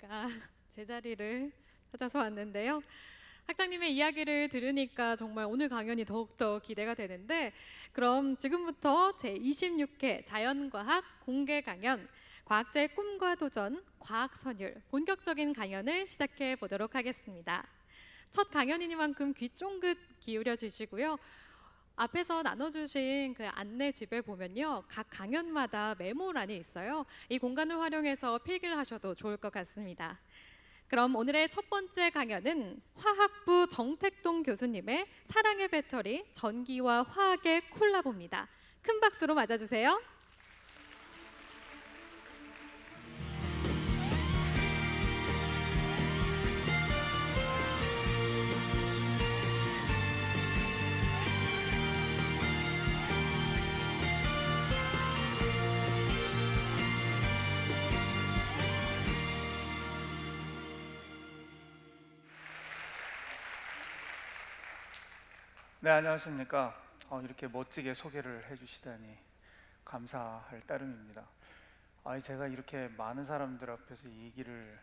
제가 제자리를 찾아서 왔는데요. 학장님의 이야기를 들으니까 정말 오늘 강연이 더욱더 기대가 되는데, 그럼 지금부터 제26회 자연과학 공개 강연 과학자의 꿈과 도전 과학선율 본격적인 강연을 시작해 보도록 하겠습니다. 첫 강연이니만큼 귀 쫑긋 기울여 주시고요. 앞에서 나눠주신 그 안내집에 보면요, 각 강연마다 메모란이 있어요. 이 공간을 활용해서 필기를 하셔도 좋을 것 같습니다. 그럼 오늘의 첫 번째 강연은 화학부 정택동 교수님의 사랑의 배터리 전기와 화학의 콜라보입니다. 큰 박수로 맞아주세요. 네, 안녕하십니까. 이렇게 멋지게 소개를 해주시다니 감사할 따름입니다. 제가 이렇게 많은 사람들 앞에서 이 얘기를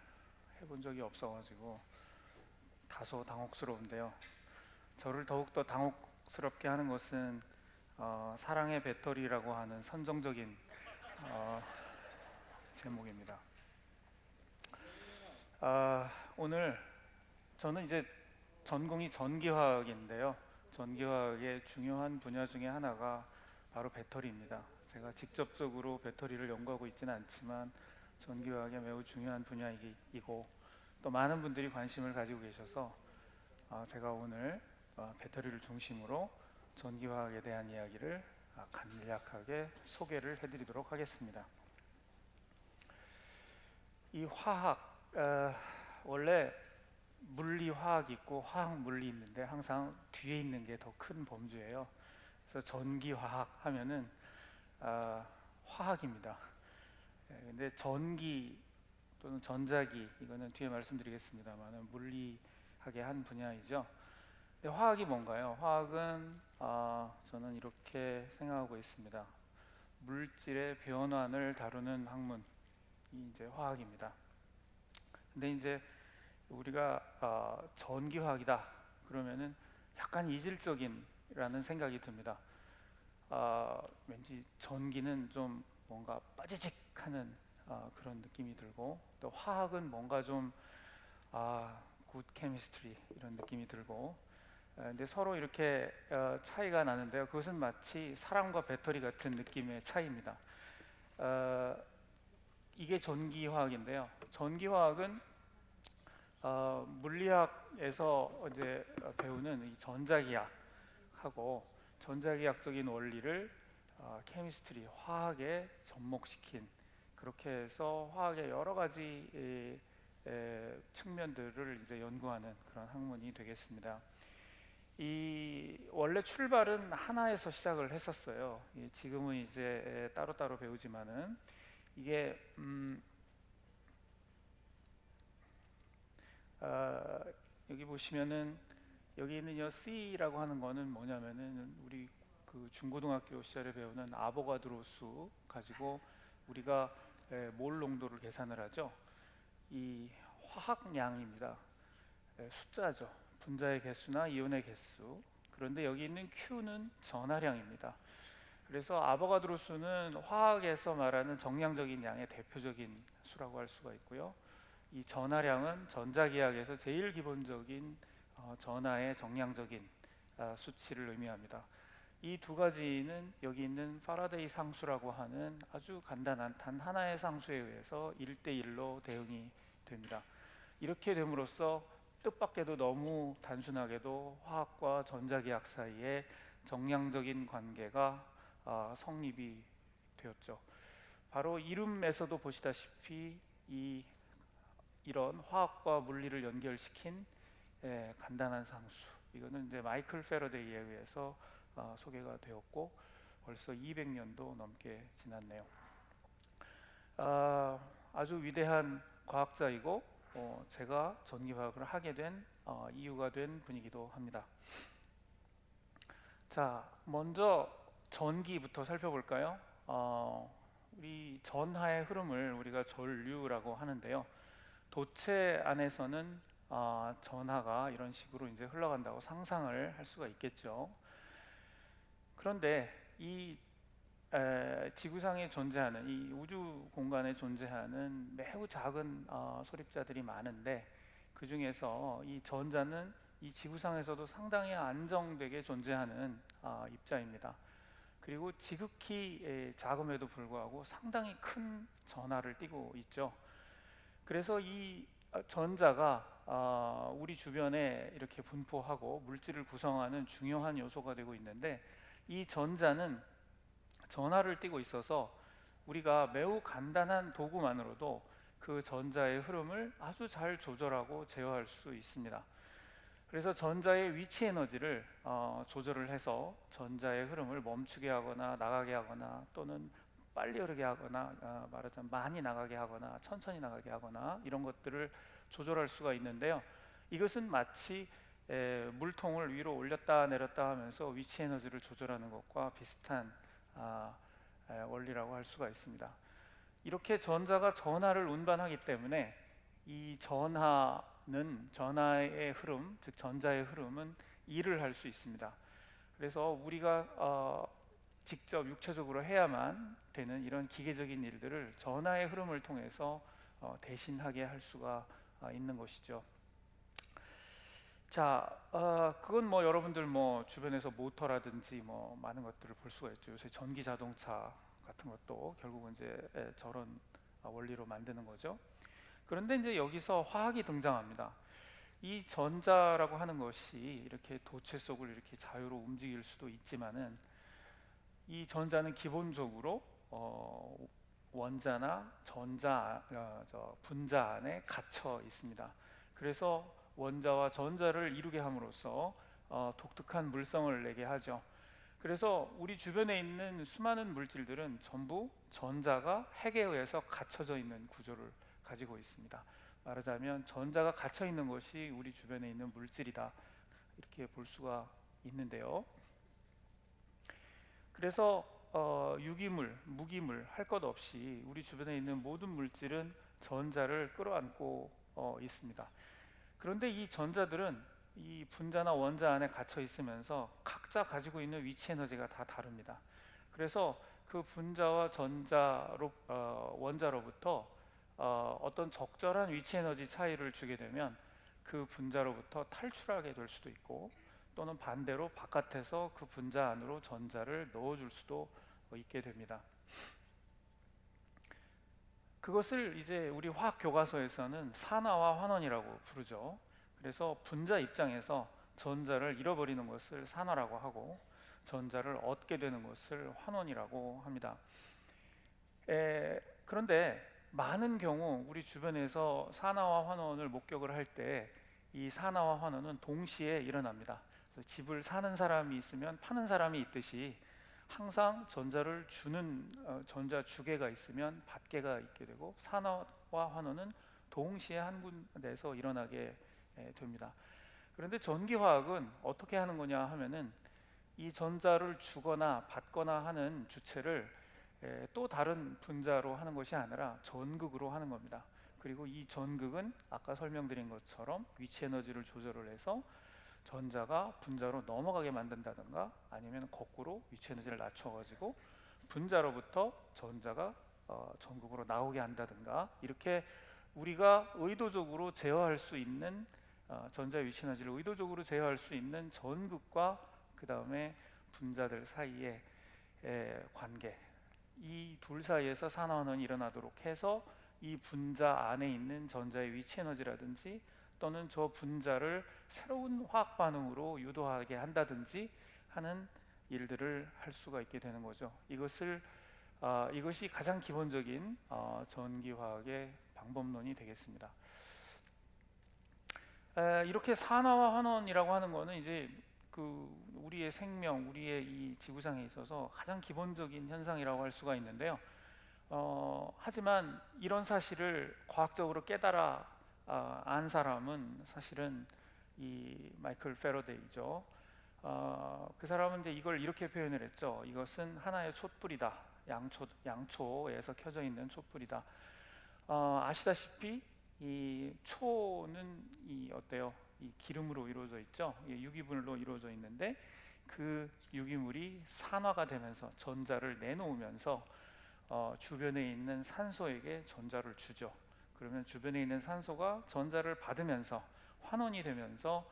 해본 적이 없어가지고 다소 당혹스러운데요. 저를 더욱더 당혹스럽게 하는 것은 사랑의 배터리라고 하는 선정적인 제목입니다. 오늘 저는 이제 전공이 전기화학인데요. 전기화학의 중요한 분야 중에 하나가 바로 배터리입니다. 제가 직접적으로 배터리를 연구하고 있지는 않지만 전기화학의 매우 중요한 분야이고 또 많은 분들이 관심을 가지고 계셔서 제가 오늘 배터리를 중심으로 전기화학에 대한 이야기를 간략하게 소개를 해드리도록 하겠습니다. 이 화학, 원래 물리 화학이 있고 화학 물리 있는데 항상 뒤에 있는 게 더 큰 범주예요. 그래서 전기 화학 하면은 화학입니다. 근데 전기 또는 전자기, 이거는 뒤에 말씀드리겠습니다만 물리학의 한 분야이죠. 근데 화학이 뭔가요? 화학은 저는 이렇게 생각하고 있습니다. 물질의 변환을 다루는 학문이 이제 화학입니다. 근데 이제 우리가 전기화학이다 그러면은 약간 이질적인라는 생각이 듭니다. 왠지 전기는 좀 뭔가 빠지직하는 그런 느낌이 들고, 또 화학은 뭔가 좀 굿 케미스트리 이런 느낌이 들고, 근데 서로 이렇게 차이가 나는데요. 그것은 마치 사람과 배터리 같은 느낌의 차이입니다. 이게 전기화학인데요. 전기화학은 물리학에서 이제 배우는 이 전자기학하고 전자기학적인 원리를 케미스트리, 화학에 접목시킨, 그렇게 해서 화학의 여러 가지 측면들을 이제 연구하는 그런 학문이 되겠습니다. 이 원래 출발은 하나에서 시작을 했었어요. 지금은 이제 따로따로 배우지만은 이게 여기 보시면은 여기 있는 이 C라고 하는 거는 뭐냐면은 우리 그 중고등학교 시절에 배우는 아보가드로 수 가지고 우리가 몰 농도를 계산을 하죠. 이 화학량입니다. 숫자죠. 분자의 개수나 이온의 개수. 그런데 여기 있는 Q는 전하량입니다. 그래서 아보가드로 수는 화학에서 말하는 정량적인 양의 대표적인 수라고 할 수가 있고요. 이 전하량은 전자기학에서 제일 기본적인 전하의 정량적인 수치를 의미합니다. 이 두 가지는 여기 있는 파라데이 상수라고 하는 아주 간단한 단 하나의 상수에 의해서 1대1로 대응이 됩니다. 이렇게 됨으로써 뜻밖에도 너무 단순하게도 화학과 전자기학 사이에 정량적인 관계가 성립이 되었죠. 바로 이름에서도 보시다시피 이런 화학과 물리를 연결시킨 간단한 상수, 이거는 이제 마이클 패러데이에 의해서 소개가 되었고 벌써 200년도 넘게 지났네요. 아주 위대한 과학자이고 제가 전기화학을 하게 된 이유가 된 분이기도 합니다. 자, 먼저 전기부터 살펴볼까요? 우리 전하의 흐름을 우리가 전류라고 하는데요. 도체 안에서는 전하가 이런 식으로 이제 흘러간다고 상상을 할 수가 있겠죠. 그런데 이 지구상에 존재하는 이 우주 공간에 존재하는 매우 작은 소립자들이 많은데, 그 중에서 이 전자는 이 지구상에서도 상당히 안정되게 존재하는 입자입니다. 그리고 지극히 작음에도 불구하고 상당히 큰 전하를 띠고 있죠. 그래서 이 전자가 우리 주변에 이렇게 분포하고 물질을 구성하는 중요한 요소가 되고 있는데, 이 전자는 전하를 띠고 있어서 우리가 매우 간단한 도구만으로도 그 전자의 흐름을 아주 잘 조절하고 제어할 수 있습니다. 그래서 전자의 위치 에너지를 조절을 해서 전자의 흐름을 멈추게 하거나 나가게 하거나, 또는 빨리 흐르게 하거나, 말하자면 많이 나가게 하거나 천천히 나가게 하거나, 이런 것들을 조절할 수가 있는데요. 이것은 마치 물통을 위로 올렸다 내렸다 하면서 위치 에너지를 조절하는 것과 비슷한 원리라고 할 수가 있습니다. 이렇게 전자가 전하를 운반하기 때문에 이 전하의 흐름, 즉 전자의 흐름은 일을 할 수 있습니다. 그래서 우리가 직접 육체적으로 해야만 되는 이런 기계적인 일들을 전하의 흐름을 통해서 대신하게 할 수가 있는 것이죠. 자, 그건 뭐 여러분들 뭐 주변에서 모터라든지 뭐 많은 것들을 볼 수가 있죠. 요새 전기 자동차 같은 것도 결국은 이제 저런 원리로 만드는 거죠. 그런데 이제 여기서 화학이 등장합니다. 이 전자라고 하는 것이 이렇게 도체 속을 이렇게 자유로 움직일 수도 있지만은, 이 전자는 기본적으로 원자나 분자 안에 갇혀 있습니다. 그래서 원자와 전자를 이루게 함으로써 독특한 물성을 내게 하죠. 그래서 우리 주변에 있는 수많은 물질들은 전부 전자가 핵에 의해서 갇혀져 있는 구조를 가지고 있습니다. 말하자면 전자가 갇혀 있는 것이 우리 주변에 있는 물질이다, 이렇게 볼 수가 있는데요. 그래서 유기물, 무기물 할 것 없이 우리 주변에 있는 모든 물질은 전자를 끌어안고 있습니다. 그런데 이 전자들은 이 분자나 원자 안에 갇혀 있으면서 각자 가지고 있는 위치 에너지가 다 다릅니다. 그래서 그 분자와 원자로부터 어떤 적절한 위치 에너지 차이를 주게 되면 그 분자로부터 탈출하게 될 수도 있고, 또는 반대로 바깥에서 그 분자 안으로 전자를 넣어줄 수도 있게 됩니다. 그것을 이제 우리 화학 교과서에서는 산화와 환원이라고 부르죠. 그래서 분자 입장에서 전자를 잃어버리는 것을 산화라고 하고, 전자를 얻게 되는 것을 환원이라고 합니다. 그런데 많은 경우 우리 주변에서 산화와 환원을 목격을 할 때 이 산화와 환원은 동시에 일어납니다. 집을 사는 사람이 있으면 파는 사람이 있듯이, 항상 전자를 주는 전자 주계가 있으면 받계가 있게 되고, 산화와 환원은 동시에 한 군데에서 일어나게 됩니다. 그런데 전기화학은 어떻게 하는 거냐 하면은, 이 전자를 주거나 받거나 하는 주체를 또 다른 분자로 하는 것이 아니라 전극으로 하는 겁니다. 그리고 이 전극은 아까 설명드린 것처럼 위치 에너지를 조절을 해서 전자가 분자로 넘어가게 만든다든가, 아니면 거꾸로 위치 에너지를 낮춰가지고 분자로부터 전자가 전극으로 나오게 한다든가, 이렇게 우리가 의도적으로 제어할 수 있는 전자의 위치 에너지를 의도적으로 제어할 수 있는 전극과 그 다음에 분자들 사이의 관계, 이 둘 사이에서 산화환원이 일어나도록 해서 이 분자 안에 있는 전자의 위치 에너지라든지, 또는 저 분자를 새로운 화학 반응으로 유도하게 한다든지 하는 일들을 할 수가 있게 되는 거죠. 이것이 가장 기본적인 전기화학의 방법론이 되겠습니다. 이렇게 산화와 환원이라고 하는 것은 이제 우리의 생명, 우리의 이 지구상에 있어서 가장 기본적인 현상이라고 할 수가 있는데요. 하지만 이런 사실을 과학적으로 깨달아 안 사람은 사실은 이 마이클 패러데이죠. 그 사람은 이제 이걸 이렇게 표현을 했죠. 이것은 하나의 촛불이다. 양초에서 켜져 있는 촛불이다. 아시다시피 이 초는 이 어때요? 이 기름으로 이루어져 있죠. 유기물로 이루어져 있는데 그 유기물이 산화가 되면서 전자를 내놓으면서 주변에 있는 산소에게 전자를 주죠. 그러면 주변에 있는 산소가 전자를 받으면서 환원이 되면서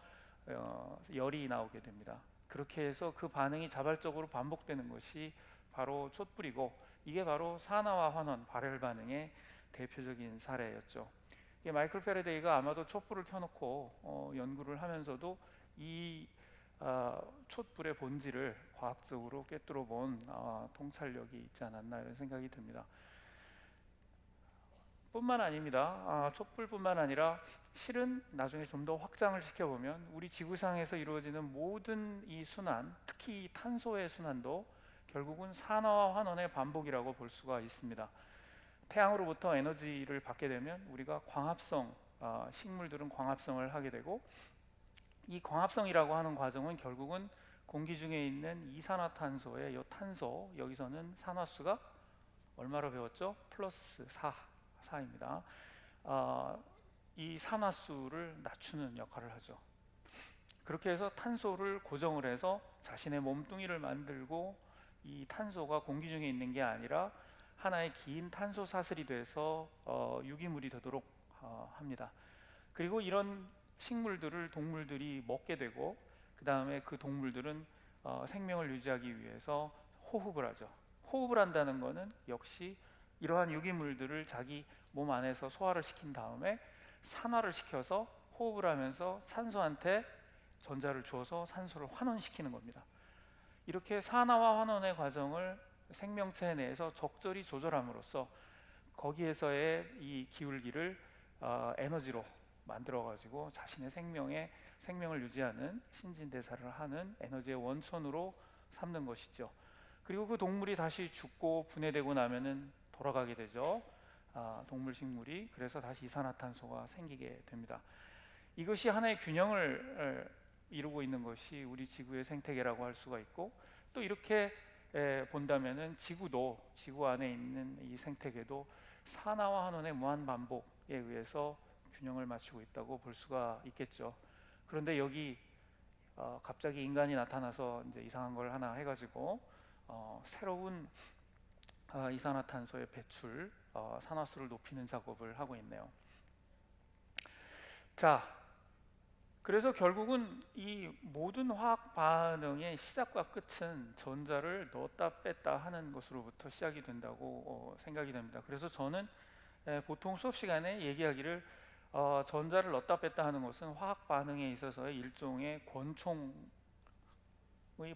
열이 나오게 됩니다. 그렇게 해서 그 반응이 자발적으로 반복되는 것이 바로 촛불이고, 이게 바로 산화와 환원, 발열 반응의 대표적인 사례였죠. 마이클 패러데이가 아마도 촛불을 켜놓고 연구를 하면서도 이 촛불의 본질을 과학적으로 꿰뚫어 본 통찰력이 있지 않았나 이런 생각이 듭니다. 뿐만 아닙니다. 촛불뿐만 아니라 실은 나중에 좀 더 확장을 시켜보면 우리 지구상에서 이루어지는 모든 이 순환, 특히 탄소의 순환도 결국은 산화와 환원의 반복이라고 볼 수가 있습니다. 태양으로부터 에너지를 받게 되면 우리가 광합성, 식물들은 광합성을 하게 되고, 이 광합성이라고 하는 과정은 결국은 공기 중에 있는 이산화탄소의 이 탄소, 여기서는 산화수가 얼마로 배웠죠? 플러스 4입니다. 이 산화수를 낮추는 역할을 하죠. 그렇게 해서 탄소를 고정을 해서 자신의 몸뚱이를 만들고, 이 탄소가 공기 중에 있는 게 아니라 하나의 긴 탄소 사슬이 돼서 유기물이 되도록 합니다. 그리고 이런 식물들을 동물들이 먹게 되고, 그 다음에 그 동물들은 생명을 유지하기 위해서 호흡을 하죠. 호흡을 한다는 것은 역시 이러한 유기물들을 자기 몸 안에서 소화를 시킨 다음에 산화를 시켜서 호흡을 하면서 산소한테 전자를 주어서 산소를 환원시키는 겁니다. 이렇게 산화와 환원의 과정을 생명체 내에서 적절히 조절함으로써 거기에서의 이 기울기를 에너지로 만들어 가지고 자신의 생명을 유지하는 신진대사를 하는 에너지의 원천으로 삼는 것이죠. 그리고 그 동물이 다시 죽고 분해되고 나면은 돌아가게 되죠. 동물 식물이. 그래서 다시 이산화탄소가 생기게 됩니다. 이것이 하나의 균형을 이루고 있는 것이 우리 지구의 생태계라고 할 수가 있고, 또 이렇게 본다면은 지구 안에 있는 이 생태계도 산화와 환원의 무한 반복에 의해서 균형을 맞추고 있다고 볼 수가 있겠죠. 그런데 여기 갑자기 인간이 나타나서 이제 이상한 걸 하나 해가지고 새로운 이산화탄소의 배출, 산화수를 높이는 작업을 하고 있네요. 자, 그래서 결국은 이 모든 화학 반응의 시작과 끝은 전자를 넣었다 뺐다 하는 것으로부터 시작이 된다고 생각이 됩니다. 그래서 저는 보통 수업 시간에 얘기하기를 전자를 넣었다 뺐다 하는 것은 화학 반응에 있어서의 일종의 권총의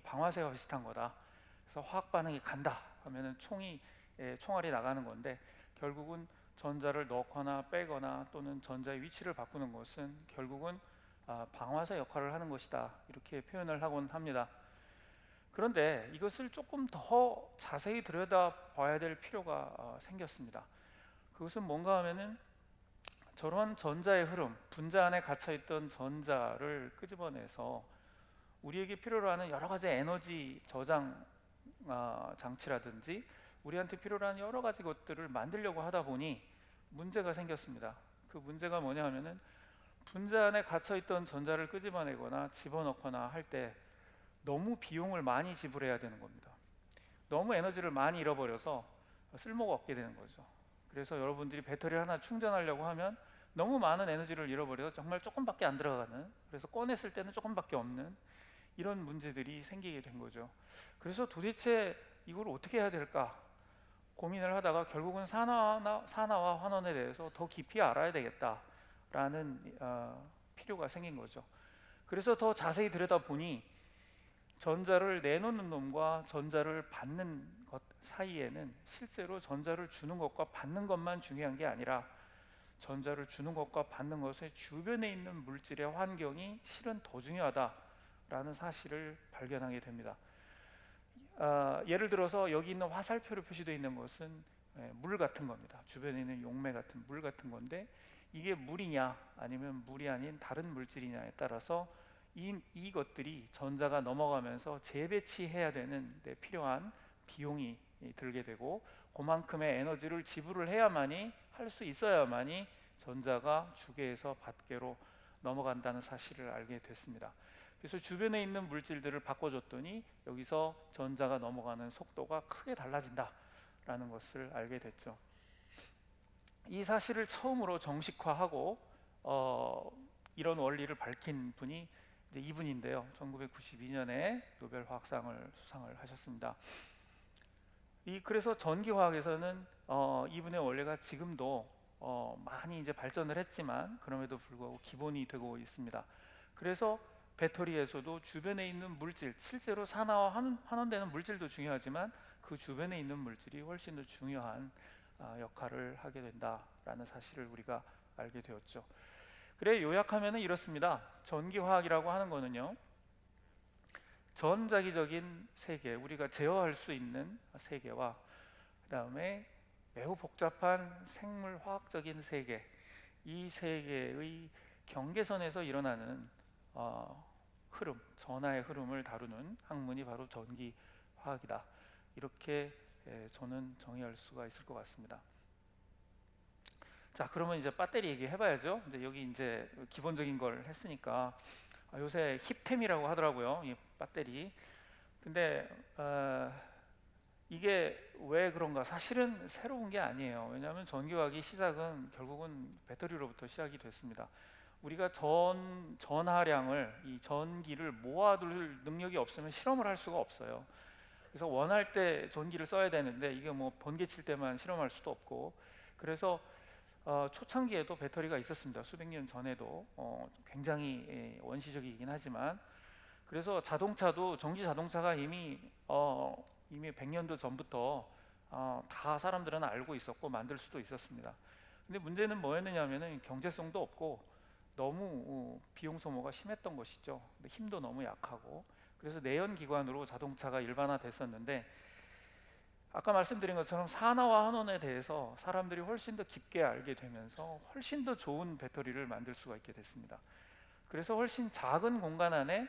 방아쇠와 비슷한 거다. 그래서 화학 반응이 간다 하면은 총알이 나가는 건데, 결국은 전자를 넣거나 빼거나 또는 전자의 위치를 바꾸는 것은 결국은 방아쇠 역할을 하는 것이다, 이렇게 표현을 하곤 합니다. 그런데 이것을 조금 더 자세히 들여다봐야 될 필요가 생겼습니다. 그것은 뭔가 하면은 저런 전자의 흐름, 분자 안에 갇혀있던 전자를 끄집어내서 우리에게 필요로 하는 여러 가지 에너지 저장 장치라든지 우리한테 필요로 하는 여러 가지 것들을 만들려고 하다 보니 문제가 생겼습니다. 그 문제가 뭐냐 하면은 분자 안에 갇혀있던 전자를 끄집어내거나 집어넣거나 할 때 너무 비용을 많이 지불해야 되는 겁니다. 너무 에너지를 많이 잃어버려서 쓸모가 없게 되는 거죠. 그래서 여러분들이 배터리를 하나 충전하려고 하면 너무 많은 에너지를 잃어버려서 정말 조금밖에 안 들어가는, 그래서 꺼냈을 때는 조금밖에 없는 이런 문제들이 생기게 된 거죠. 그래서 도대체 이걸 어떻게 해야 될까 고민을 하다가 결국은 산화와 환원에 대해서 더 깊이 알아야 되겠다라는 필요가 생긴 거죠. 그래서 더 자세히 들여다보니 전자를 내놓는 놈과 전자를 받는 것 사이에는 실제로 전자를 주는 것과 받는 것만 중요한 게 아니라 전자를 주는 것과 받는 것의 주변에 있는 물질의 환경이 실은 더 중요하다라는 사실을 발견하게 됩니다. 예를 들어서 여기 있는 화살표로 표시되어 있는 것은 물 같은 겁니다. 주변에 있는 용매 같은 물 같은 건데, 이게 물이냐 아니면 물이 아닌 다른 물질이냐에 따라서 이것들이 전자가 넘어가면서 재배치해야 되는 데 필요한 비용이 들게 되고, 그만큼의 에너지를 지불을 해야만이 할 수 있어야만이 전자가 주계에서 받계로 넘어간다는 사실을 알게 됐습니다. 그래서 주변에 있는 물질들을 바꿔줬더니 여기서 전자가 넘어가는 속도가 크게 달라진다라는 것을 알게 됐죠. 이 사실을 처음으로 정식화하고 이런 원리를 밝힌 분이 이제 이분인데요. 1992년에 노벨 화학상을 수상을 하셨습니다. 그래서 전기화학에서는 이분의 원리가 지금도 많이 이제 발전을 했지만 그럼에도 불구하고 기본이 되고 있습니다. 그래서 배터리에서도 주변에 있는 물질, 실제로 산화와 환원되는 물질도 중요하지만 그 주변에 있는 물질이 훨씬 더 중요한 역할을 하게 된다라는 사실을 우리가 알게 되었죠. 그래 요약하면 이렇습니다. 전기화학이라고 하는 거는요, 전자기적인 세계, 우리가 제어할 수 있는 세계와 그 다음에 매우 복잡한 생물화학적인 세계, 이 세계의 경계선에서 일어나는 흐름, 전하의 흐름을 다루는 학문이 바로 전기화학이다. 이렇게 저는 정의할 수가 있을 것 같습니다. 자, 그러면 이제 배터리 얘기해봐야죠. 이제 여기 이제 기본적인 걸 했으니까 요새 힙템이라고 하더라고요, 이 배터리. 근데 이게 왜 그런가? 사실은 새로운 게 아니에요. 왜냐하면 전기화학의 시작은 결국은 배터리로부터 시작이 됐습니다. 우리가 전하량을, 이 전기를 모아둘 능력이 없으면 실험을 할 수가 없어요. 그래서 원할 때 전기를 써야 되는데 이게 뭐 번개칠 때만 실험할 수도 없고, 그래서 초창기에도 배터리가 있었습니다. 수백 년 전에도 굉장히 원시적이긴 하지만. 그래서 자동차도, 전기 자동차가 이미 100년도 전부터 다 사람들은 알고 있었고 만들 수도 있었습니다. 근데 문제는 뭐였느냐면은 경제성도 없고 너무 비용 소모가 심했던 것이죠. 근데 힘도 너무 약하고, 그래서 내연기관으로 자동차가 일반화됐었는데, 아까 말씀드린 것처럼 산화와 환원에 대해서 사람들이 훨씬 더 깊게 알게 되면서 훨씬 더 좋은 배터리를 만들 수가 있게 됐습니다. 그래서 훨씬 작은 공간 안에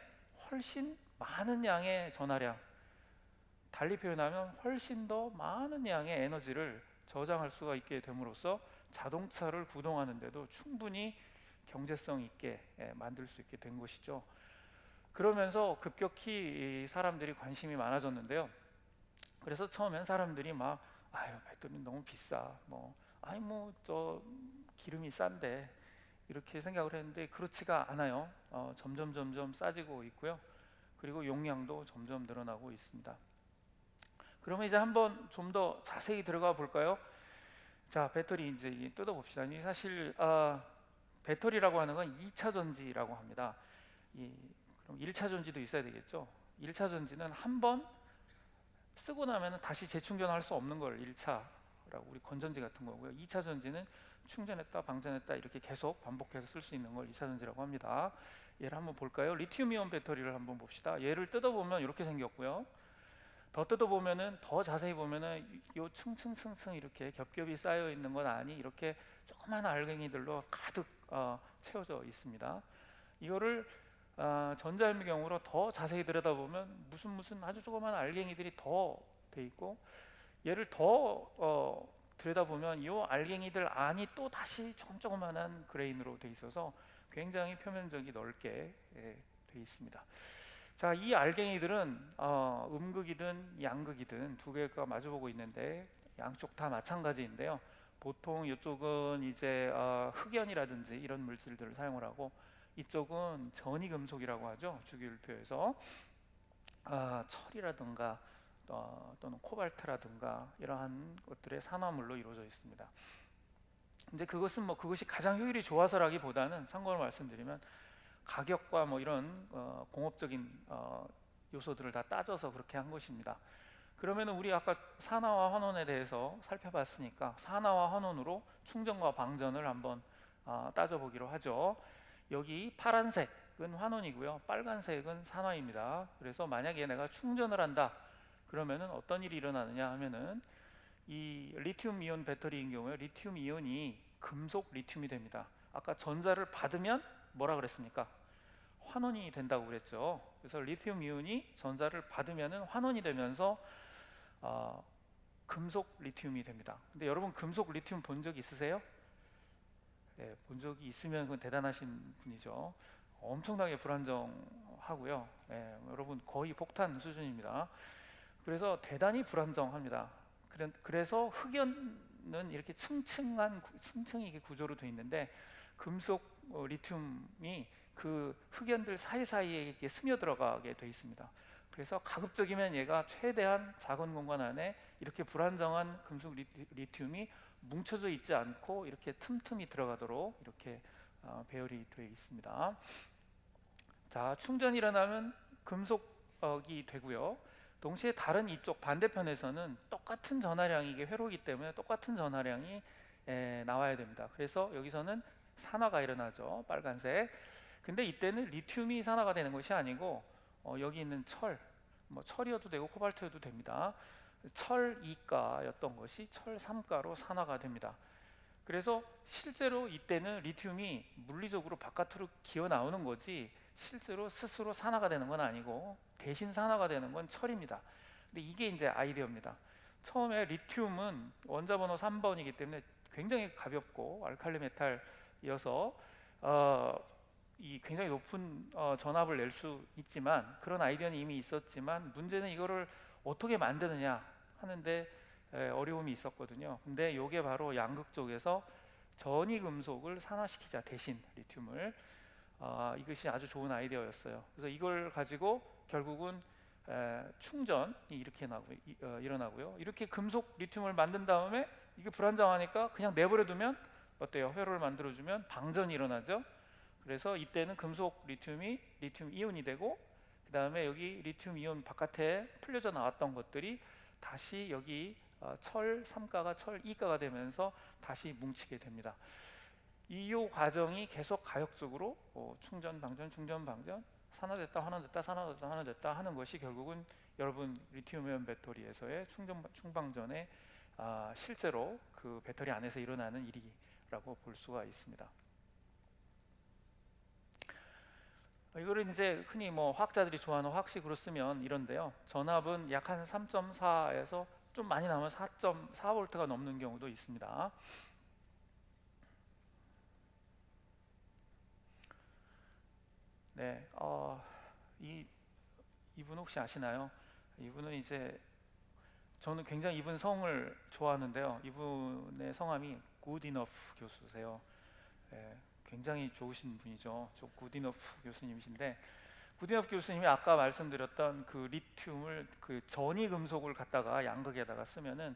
훨씬 많은 양의 전하량, 달리 표현하면 훨씬 더 많은 양의 에너지를 저장할 수가 있게 됨으로써 자동차를 구동하는 데도 충분히 경제성 있게 만들 수 있게 된 것이죠. 그러면서 급격히 사람들이 관심이 많아졌는데요. 그래서 처음엔 사람들이 막 아유 배터리 너무 비싸, 저 기름이 싼데 이렇게 생각을 했는데 그렇지가 않아요. 점점 싸지고 있고요. 그리고 용량도 점점 늘어나고 있습니다. 그러면 이제 한번 좀 더 자세히 들어가 볼까요? 자, 배터리 이제 뜯어봅시다. 사실 배터리라고 하는 건 2차 전지라고 합니다. 그럼 1차 전지도 있어야 되겠죠. 1차 전지는 한번 쓰고 나면 다시 재충전할 수 없는 걸 1차라고, 우리 건전지 같은 거고요. 2차 전지는 충전했다 방전했다 이렇게 계속 반복해서 쓸 수 있는 걸 2차 전지라고 합니다. 얘를 한번 볼까요? 리튬이온 배터리를 한번 봅시다. 얘를 뜯어보면 이렇게 생겼고요. 더 뜯어보면은, 더 자세히 보면은 요 층층층층 이렇게 겹겹이 쌓여 있는 건 아니, 이렇게 조그마한 알갱이들로 가득 채워져 있습니다. 이거를 전자현미경으로 더 자세히 들여다보면 무슨 아주 조그마한 알갱이들이 더 돼 있고, 얘를 더 들여다보면 이 알갱이들 안이 또 다시 조그마한 그레인으로 돼 있어서 굉장히 표면적이 넓게 돼 있습니다. 자, 이 알갱이들은 음극이든 양극이든 두 개가 마주보고 있는데 양쪽 다 마찬가지인데요. 보통 이쪽은 이제 흑연이라든지 이런 물질들을 사용을 하고, 이쪽은 전이금속이라고 하죠. 주기율표에서 철이라든가 또는 코발트라든가 이러한 것들의 산화물로 이루어져 있습니다. 이제 그것이 가장 효율이 좋아서라기보다는, 참고로 말씀드리면 가격과 이런 공업적인 요소들을 다 따져서 그렇게 한 것입니다. 그러면 우리 아까 산화와 환원에 대해서 살펴봤으니까 산화와 환원으로 충전과 방전을 한번 따져보기로 하죠. 여기 파란색은 환원이고요, 빨간색은 산화입니다. 그래서 만약에 내가 충전을 한다 그러면은 어떤 일이 일어나느냐 하면은, 이 리튬 이온 배터리인 경우에 리튬 이온이 금속 리튬이 됩니다. 아까 전자를 받으면 뭐라 그랬습니까? 환원이 된다고 그랬죠. 그래서 리튬 이온이 전자를 받으면은 환원이 되면서 금속 리튬이 됩니다. 근데 여러분 금속 리튬 본 적 있으세요? 본 적이 있으면 그건 대단하신 분이죠. 엄청나게 불안정하고요. 여러분 거의 폭탄 수준입니다. 그래서 대단히 불안정합니다. 그래서 흑연은 이렇게 층층이 구조로 되어 있는데 금속 리튬이 그 흑연들 사이사이에 이렇게 스며 들어가게 되어 있습니다. 그래서 가급적이면 얘가 최대한 작은 공간 안에 이렇게 불안정한 금속 리튬이 뭉쳐져 있지 않고 이렇게 틈틈이 들어가도록 이렇게 배열이 되어 있습니다. 자, 충전이 일어나면 금속이 되고요. 동시에 다른 이쪽 반대편에서는 똑같은 전하량이, 이게 회로이기 때문에 똑같은 전하량이 나와야 됩니다. 그래서 여기서는 산화가 일어나죠. 빨간색. 근데 이때는 리튬이 산화가 되는 것이 아니고 여기 있는 철이어도 되고 코발트여도 됩니다. 철 2가였던 것이 철 3가로 산화가 됩니다. 그래서 실제로 이때는 리튬이 물리적으로 바깥으로 기어 나오는 거지 실제로 스스로 산화가 되는 건 아니고 대신 산화가 되는 건 철입니다. 근데 이게 이제 아이디어입니다. 처음에 리튬은 원자 번호 3번이기 때문에 굉장히 가볍고 알칼리 메탈이어서 이 굉장히 높은 전압을 낼 수 있지만, 그런 아이디어는 이미 있었지만 문제는 이거를 어떻게 만드느냐 하는데 어려움이 있었거든요. 근데 이게 바로 양극 쪽에서 전이 금속을 산화시키자, 대신 리튬을, 이것이 아주 좋은 아이디어였어요. 그래서 이걸 가지고 결국은 충전이 이렇게 일어나고요. 이렇게 금속 리튬을 만든 다음에 이게 불안정하니까 그냥 내버려 두면 어때요? 회로를 만들어주면 방전이 일어나죠. 그래서 이때는 금속 리튬이 리튬 이온이 되고, 그 다음에 여기 리튬 이온 바깥에 풀려져 나왔던 것들이 다시 여기 철 3가가 철 2가가 되면서 다시 뭉치게 됩니다. 이 과정이 계속 가역적으로 충전 방전 충전 방전, 산화됐다 환원됐다 산화됐다 환원됐다 하는 것이 결국은 여러분 리튬이온 배터리에서의 충방전의 실제로 그 배터리 안에서 일어나는 일이라고 볼 수가 있습니다. 이거를 이제 흔히 화학자들이 좋아하는 화학식으로 쓰면 이런데요. 전압은 약 한 3.4에서 좀 많이 나오면 4.4V가 넘는 경우도 있습니다. 네, 이분 혹시 아시나요? 이분은 이제 저는 굉장히 이분 성을 좋아하는데요. 이분의 성함이 굿이너프 교수세요. 굉장히 좋으신 분이죠. 저 굿이너프 교수님이신데, 굿이너프 교수님이 아까 말씀드렸던 그 리튬을 그 전이 금속을 갖다가 양극에다가 쓰면은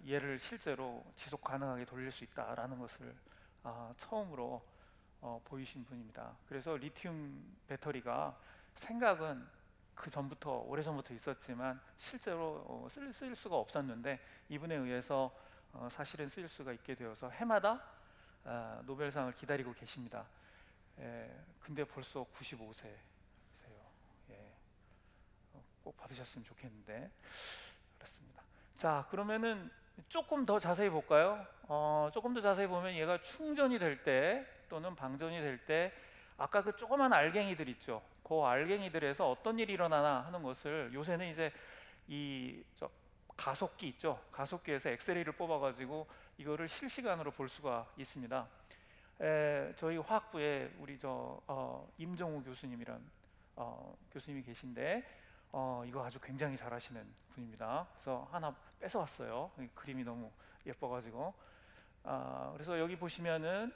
얘를 실제로 지속 가능하게 돌릴 수 있다라는 것을 처음으로 보이신 분입니다. 그래서 리튬 배터리가 생각은 그 전부터 오래전부터 있었지만 실제로 쓰일 수가 없었는데 이분에 의해서 사실은 쓰일 수가 있게 되어서 해마다 노벨상을 기다리고 계십니다. 근데 벌써 95세세요. 꼭 받으셨으면 좋겠는데. 그렇습니다. 자, 그러면은 조금 더 자세히 볼까요? 조금 더 자세히 보면 얘가 충전이 될 때 또는 방전이 될 때 아까 그 조그만 알갱이들 있죠. 그 알갱이들에서 어떤 일이 일어나나 하는 것을 요새는 이제 가속기 있죠. 가속기에서 엑스레이를 뽑아가지고 이거를 실시간으로 볼 수가 있습니다. 저희 화학부에 우리 임정우 교수님이란 교수님이 계신데 이거 아주 굉장히 잘하시는 분입니다. 그래서 하나 뺏어왔어요. 그림이 너무 예뻐가지고. 그래서 여기 보시면은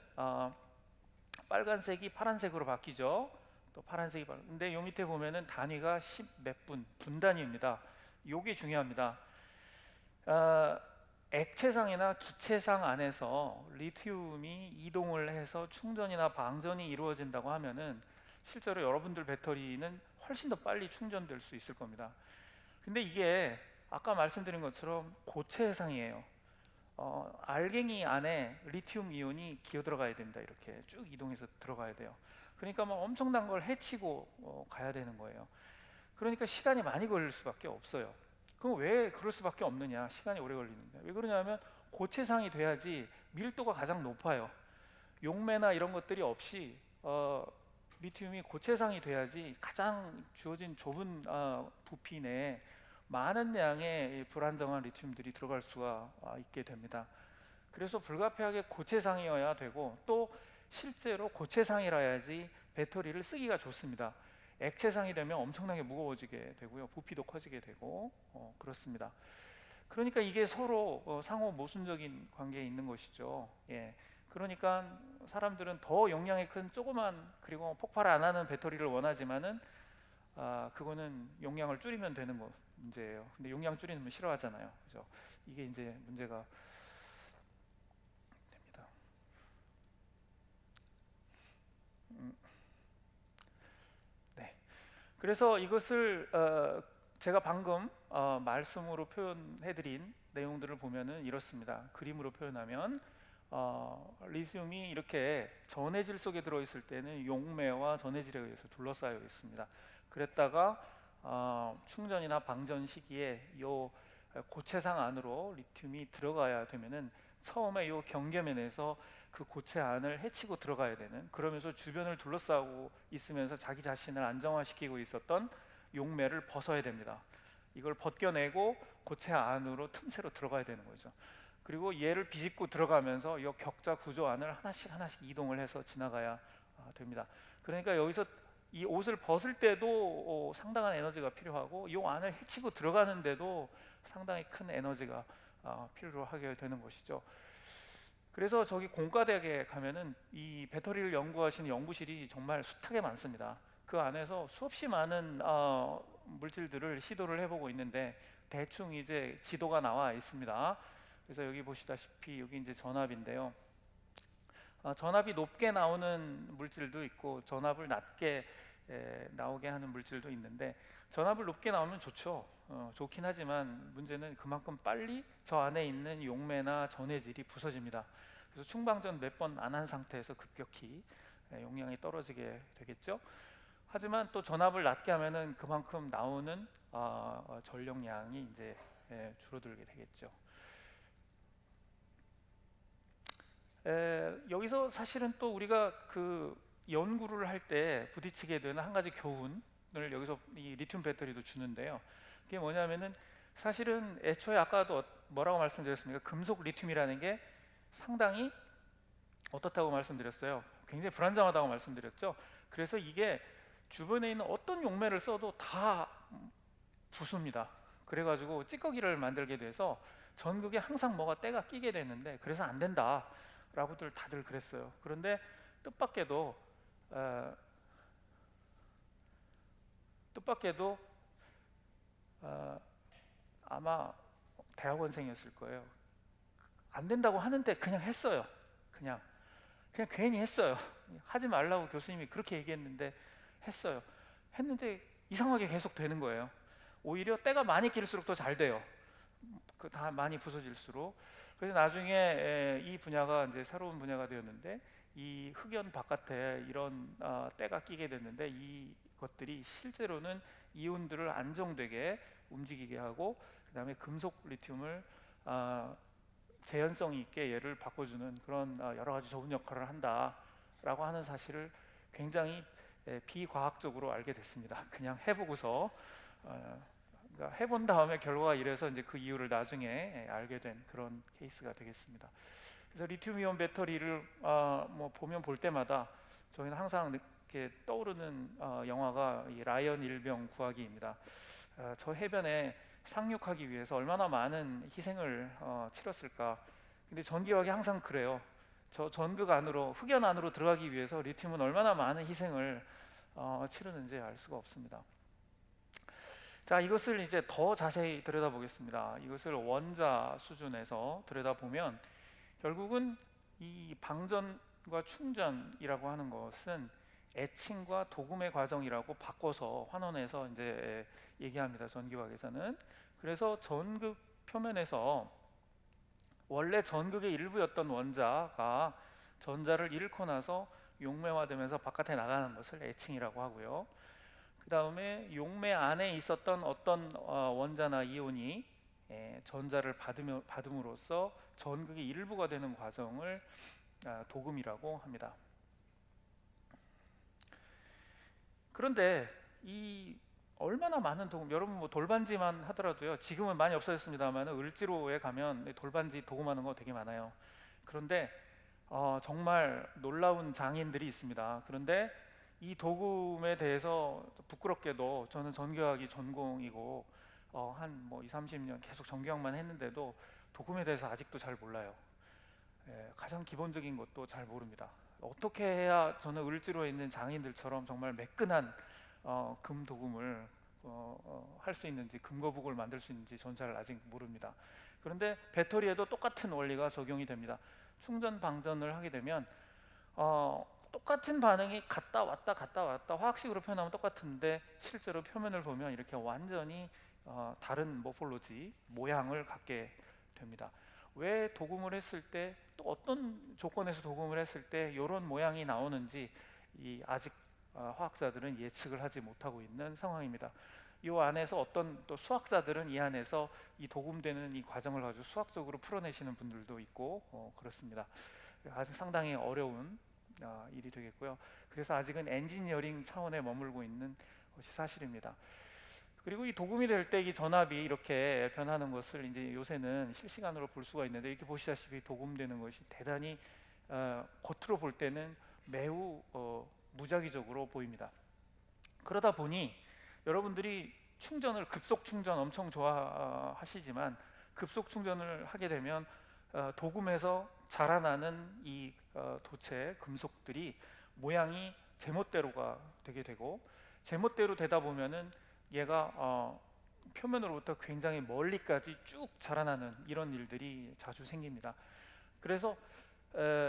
빨간색이 파란색으로 바뀌죠. 또 파란색이 근데 요 밑에 보면은 단위가 10 몇 분 단위입니다. 요게 중요합니다. 액체상이나 기체상 안에서 리튬이 이동을 해서 충전이나 방전이 이루어진다고 하면은 실제로 여러분들 배터리는 훨씬 더 빨리 충전될 수 있을 겁니다. 근데 이게 아까 말씀드린 것처럼 고체상이에요. 알갱이 안에 리튬 이온이 기어 들어가야 됩니다. 이렇게 쭉 이동해서 들어가야 돼요. 그러니까 엄청난 걸 헤치고 가야 되는 거예요. 그러니까 시간이 많이 걸릴 수밖에 없어요. 그럼 왜 그럴 수밖에 없느냐? 시간이 오래 걸리는데 왜 그러냐면 고체상이 돼야지 밀도가 가장 높아요. 용매나 이런 것들이 없이 리튬이 고체상이 돼야지 가장 주어진 좁은 부피 내에 많은 양의 불안정한 리튬들이 들어갈 수가 있게 됩니다. 그래서 불가피하게 고체상이어야 되고 또 실제로 고체상이라야지 배터리를 쓰기가 좋습니다. 액체상이 되면 엄청나게 무거워지게 되고요, 부피도 커지게 되고 그렇습니다. 그러니까 이게 서로 상호 모순적인 관계에 있는 것이죠. 예. 그러니까 사람들은 더 용량이 큰 조그만 그리고 폭발 안 하는 배터리를 원하지만은 그거는 용량을 줄이면 되는 문제예요. 근데 용량 줄이는 건 싫어하잖아요. 그죠? 이게 이제 문제가 됩니다. 네. 그래서 이것을 제가 방금 말씀으로 표현해드린 내용들을 보면은 이렇습니다. 그림으로 표현하면 리튬이 이렇게 전해질 속에 들어있을 때는 용매와 전해질에 의해서 둘러싸여 있습니다. 그랬다가 충전이나 방전 시기에 요 고체상 안으로 리튬이 들어가야 되면은 처음에 요 경계면에서 그 고체 안을 헤치고 들어가야 되는, 그러면서 주변을 둘러싸고 있으면서 자기 자신을 안정화시키고 있었던 용매를 벗어야 됩니다. 이걸 벗겨내고 고체 안으로 틈새로 들어가야 되는 거죠. 그리고 얘를 비집고 들어가면서 이 격자 구조 안을 하나씩 하나씩 이동을 해서 지나가야 됩니다. 그러니까 여기서 이 옷을 벗을 때도 상당한 에너지가 필요하고 이 안을 헤치고 들어가는데도 상당히 큰 에너지가 필요하게 되는 것이죠. 그래서 저기 공과대학에 가면은 이 배터리를 연구하시는 연구실이 정말 숱하게 많습니다. 그 안에서 수없이 많은 물질들을 시도를 해보고 있는데 대충 이제 지도가 나와 있습니다. 그래서 여기 보시다시피 여기 이제 전압인데요. 전압이 높게 나오는 물질도 있고 전압을 낮게 나오게 하는 물질도 있는데, 전압을 높게 나오면 좋죠. 좋긴 하지만 문제는 그만큼 빨리 저 안에 있는 용매나 전해질이 부서집니다. 그래서 충방전 몇 번 안 한 상태에서 급격히 용량이 떨어지게 되겠죠. 하지만 또 전압을 낮게 하면은 그만큼 나오는 전력량이 이제 줄어들게 되겠죠. 여기서 사실은 또 우리가 그 연구를 할 때 부딪히게 되는 한 가지 교훈을 여기서 이 리튬 배터리도 주는데요. 그게 뭐냐면은 사실은 애초에 아까도 뭐라고 말씀드렸습니까? 금속 리튬이라는 게 상당히 어떻다고 말씀드렸어요? 굉장히 불안정하다고 말씀드렸죠. 그래서 이게 주변에 있는 어떤 용매를 써도 다 부수입니다. 그래가지고 찌꺼기를 만들게 돼서 전극에 항상 뭐가 때가 끼게 되는데, 그래서 안 된다 라고들 다들 그랬어요. 그런데 뜻밖에도 아마 대학원생이었을 거예요. 안 된다고 하는데 그냥 했어요. 그냥 괜히 했어요. 하지 말라고 교수님이 그렇게 얘기했는데 했어요. 했는데 이상하게 계속 되는 거예요. 오히려 때가 많이 길수록 더 잘 돼요. 다 많이 부서질수록. 그래서 나중에 이 분야가 이제 새로운 분야가 되었는데, 이 흑연 바깥에 이런 때가 끼게 됐는데 이것들이 실제로는 이온들을 안정되게 움직이게 하고, 그 다음에 금속 리튬을 재현성 있게 얘를 바꿔주는 그런 여러 가지 좋은 역할을 한다라고 하는 사실을 굉장히 비과학적으로 알게 됐습니다. 그냥 해보고서 그러니까 해본 다음에 결과가 이래서 이제 그 이유를 나중에 알게 된 그런 케이스가 되겠습니다. 그래서 리튬이온 배터리를 뭐 보면 볼 때마다 저희는 항상 이렇게 떠오르는 영화가 이 라이언 일병 구하기입니다. 저 해변에 상륙하기 위해서 얼마나 많은 희생을 치렀을까. 근데 전기화학이 항상 그래요. 저 전극 안으로, 흑연 안으로 들어가기 위해서 리튬은 얼마나 많은 희생을 치르는지 알 수가 없습니다. 자, 이것을 이제 더 자세히 들여다보겠습니다. 이것을 원자 수준에서 들여다보면 결국은 이 방전과 충전이라고 하는 것은 애칭과 도금의 과정이라고 바꿔서 환원해서 이제 얘기합니다. 전기화학에서는. 그래서 전극 표면에서 원래 전극의 일부였던 원자가 전자를 잃고 나서 용매화되면서 바깥에 나가는 것을 애칭이라고 하고요. 그 다음에 용매 안에 있었던 어떤 원자나 이온이 전자를 받음으로써 전극의 일부가 되는 과정을 도금이라고 합니다. 그런데 이 얼마나 많은 도금, 여러분 뭐 돌반지만 하더라도요, 지금은 많이 없어졌습니다만 을지로에 가면 돌반지 도금하는 거 되게 많아요. 그런데 정말 놀라운 장인들이 있습니다. 그런데 이 도금에 대해서 부끄럽게도 저는 전교학이 전공이고 한 뭐 2, 30년 계속 전교학만 했는데도 도금에 대해서 아직도 잘 몰라요. 가장 기본적인 것도 잘 모릅니다. 어떻게 해야 저는 을지로에 있는 장인들처럼 정말 매끈한 금 도금을 할 수 있는지, 금거북을 만들 수 있는지 전 잘 아직 모릅니다. 그런데 배터리에도 똑같은 원리가 적용이 됩니다. 충전 방전을 하게 되면 똑같은 반응이 갔다 왔다 화학식으로 표현하면 똑같은데 실제로 표면을 보면 이렇게 완전히 다른 모폴로지, 모양을 갖게 됩니다. 왜 도금을 했을 때, 또 어떤 조건에서 도금을 했을 때 이런 모양이 나오는지 아직 화학자들은 예측을 하지 못하고 있는 상황입니다. 이 안에서 어떤 또 수학자들은 이 안에서 이 도금되는 이 과정을 가지고 수학적으로 풀어내시는 분들도 있고 그렇습니다. 아직 상당히 어려운 일이 되겠고요. 그래서 아직은 엔지니어링 차원에 머물고 있는 것이 사실입니다. 그리고 이 도금이 될 때 이 전압이 이렇게 변하는 것을 이제 요새는 실시간으로 볼 수가 있는데, 이렇게 보시다시피 도금되는 것이 대단히 겉으로 볼 때는 매우 무작위적으로 보입니다. 그러다 보니 여러분들이 충전을, 급속 충전 엄청 좋아하시지만 급속 충전을 하게 되면 도금에서 자라나는 이 도체 금속들이 모양이 제멋대로가 되게 되고, 제멋대로 되다 보면은 얘가 표면으로부터 굉장히 멀리까지 쭉 자라나는 이런 일들이 자주 생깁니다. 그래서